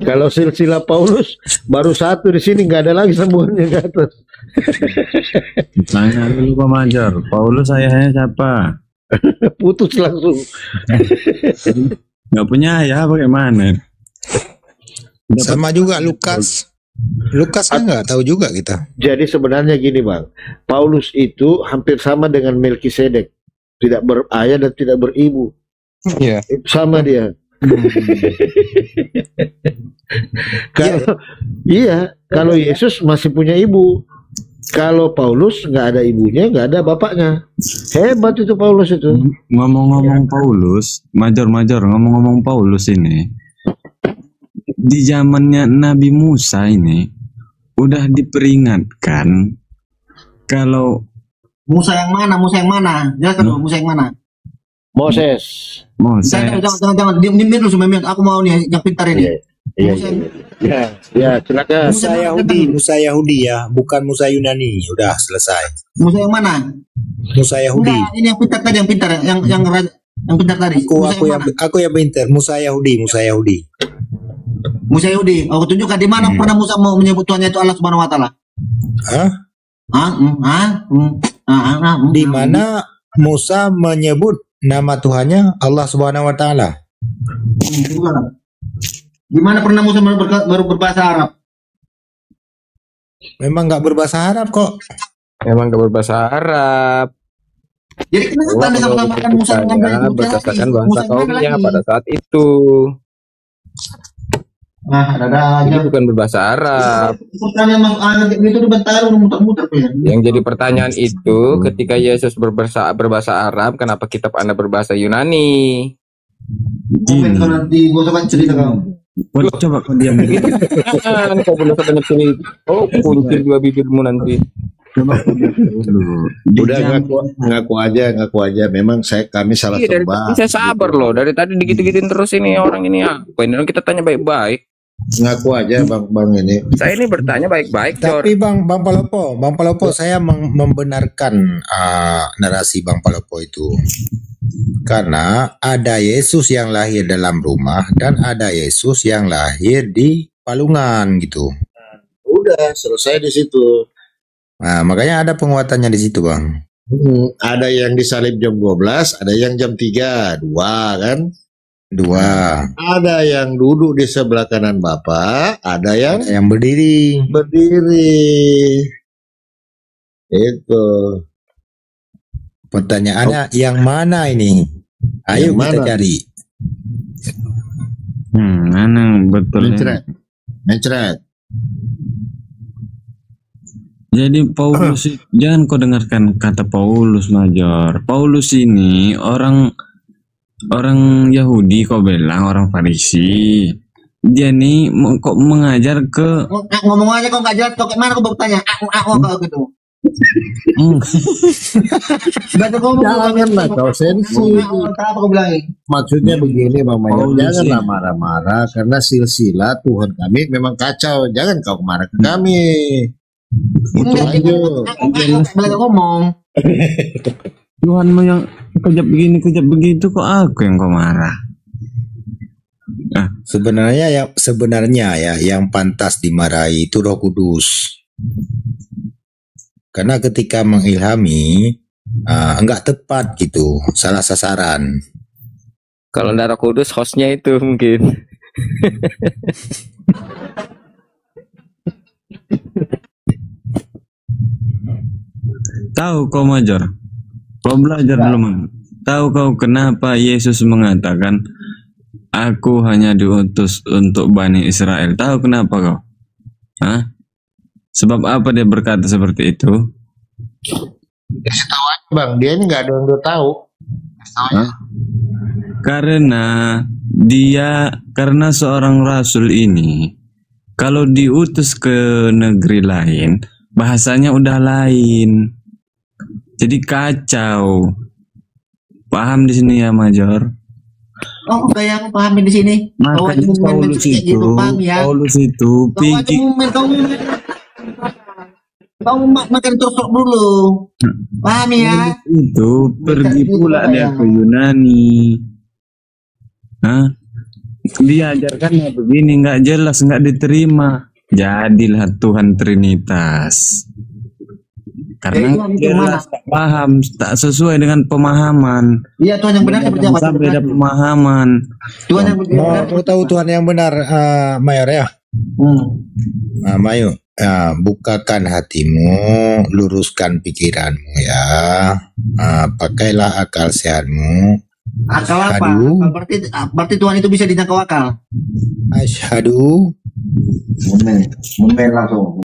Speaker 3: Kalau silsilah Paulus baru satu di sini, nggak ada lagi sambungannya ke atas.
Speaker 9: Tanya dulu Pak Major, Paulus ayahnya siapa?
Speaker 3: Putus langsung.
Speaker 9: Nggak punya ayah bagaimana?
Speaker 10: Sama juga Lukas. Lukas kan nggak tahu juga kita.
Speaker 3: Jadi sebenarnya gini Bang, Paulus itu hampir sama dengan Melkisedek, tidak berayah dan tidak beribu.
Speaker 6: Iya.
Speaker 3: Sama dia. Kalau kalau Yesus masih punya ibu. Kalau Paulus nggak ada ibunya, nggak ada bapaknya. Hebat itu Paulus itu.
Speaker 9: Ngomong-ngomong Paulus, Major ngomong-ngomong Paulus ini, di zamannya Nabi Musa ini udah diperingatkan kalau
Speaker 1: Musa yang mana? Musa yang mana? Jelaskan dulu, Musa yang mana?
Speaker 3: Moses.
Speaker 1: Jangan, diam dulu semua. Aku mau nih yang pintar ini.
Speaker 3: Ya, silakan.
Speaker 10: Musa Yahudi ya, bukan Musa Yunani. Udah selesai.
Speaker 1: Musa yang mana?
Speaker 10: Musa Yahudi.
Speaker 1: Enggak, ini yang pintar tadi, yang pintar tadi.
Speaker 10: Aku yang pintar. Musa Yahudi.
Speaker 1: Musa Yahudi. Aku tunjukkan di mana pernah Musa mau menyebut Tuhannya itu Allah Subhanahu wa taala.
Speaker 10: Di mana Musa menyebut nama Tuhannya Allah Subhanahu wa taala?
Speaker 1: Di mana pernah Musa baru berbahasa Arab?
Speaker 10: Memang nggak berbahasa Arab kok.
Speaker 6: Emang gak berbahasa Arab.
Speaker 1: Jadi kenapa Anda menamakan Musa dengan
Speaker 6: berdasarkan bahasa kaumnya pada saat itu? Ini bukan berbahasa Arab.
Speaker 1: Pertanyaan itu muter-muter.
Speaker 6: Yang jadi pertanyaan itu ketika Yesus berbahasa Arab, kenapa kitab Anda berbahasa Yunani?
Speaker 9: Coba kau diam dulu.
Speaker 6: Kau belum banyak sini. Oh, kunci dua bibirmu nanti.
Speaker 9: Coba
Speaker 3: udah ngaku aja. Memang kami salah tebak.
Speaker 6: Saya sabar loh. Dari tadi digitu-gituin terus ini orang ini ya. Ini kita tanya baik-baik.
Speaker 3: Ngaku aja bang ini.
Speaker 6: Saya ini bertanya baik-baik.
Speaker 10: Tapi bang Palopo, saya membenarkan narasi Bang Palopo itu. Karena ada Yesus yang lahir dalam rumah dan ada Yesus yang lahir di palungan gitu.
Speaker 3: Udah selesai di situ.
Speaker 10: Nah, makanya ada penguatannya di situ, Bang.
Speaker 3: Ada yang disalib jam 12, ada yang jam 3, 2 kan?
Speaker 10: 2.
Speaker 3: Ada yang duduk di sebelah kanan Bapak, ada yang
Speaker 10: berdiri.
Speaker 3: Itu.
Speaker 10: Pertanyaannya yang mana ini? Ayo kita cari.
Speaker 9: Mana betul?
Speaker 3: Mencret.
Speaker 9: Jadi Paulus, jangan kau dengarkan kata Paulus, Major. Paulus ini orang Yahudi, kau bilang orang Farisi. Dia nih kok mengajar ke
Speaker 1: ngomong aja kok nggak jelas. Kok mana kau bertanya? Aku gitu.
Speaker 3: Janganlah kau sensi. Maksudnya begini Bang Mayor, janganlah marah-marah karena silsilah Tuhan kami memang kacau. Jangan kau marah ke kami.
Speaker 1: Belajar ngomong.
Speaker 9: Tuhanmu yang kejap begini kejap begitu, kok aku yang kau marah?
Speaker 10: Sebenarnya ya yang pantas dimarahi itu Roh Kudus. Karena ketika mengilhami enggak tepat gitu, salah sasaran.
Speaker 6: Kalau Roh Kudus hostnya itu mungkin.
Speaker 9: Tahu kau Major? Kau belajar belum? Tahu kau kenapa Yesus mengatakan aku hanya diutus untuk Bani Israel? Tahu kenapa kau? Sebab apa dia berkata seperti itu?
Speaker 3: Kasih tahu aja Bang, dia ini nggak ada yang udah tahu.
Speaker 9: Karena seorang rasul ini kalau diutus ke negeri lain bahasanya udah lain. Jadi kacau. Paham di sini ya, Major?
Speaker 1: Oh, kayak aku paham di sini.
Speaker 9: Makanya Paulus itu pikir
Speaker 1: kamu makan terus dulu. Paham ya?
Speaker 9: Itu pergi pula dia ke Yunani. diajarkannya begini nggak jelas, nggak diterima. Jadilah Tuhan Trinitas. Karena jelas tak paham, tak sesuai dengan pemahaman.
Speaker 1: Iya, Tuhan yang benar seperti apa?
Speaker 9: Beda pemahaman.
Speaker 1: Tuhan yang benar.
Speaker 10: Mau tahu Tuhan yang benar, Mayor ya? Mayu, bukakan hatimu, luruskan pikiranmu ya. Pakailah akal sehatmu.
Speaker 1: Akal apa? Berarti Tuhan itu bisa dijangkau akal.
Speaker 10: Asyhadu.
Speaker 1: Munmen langsung.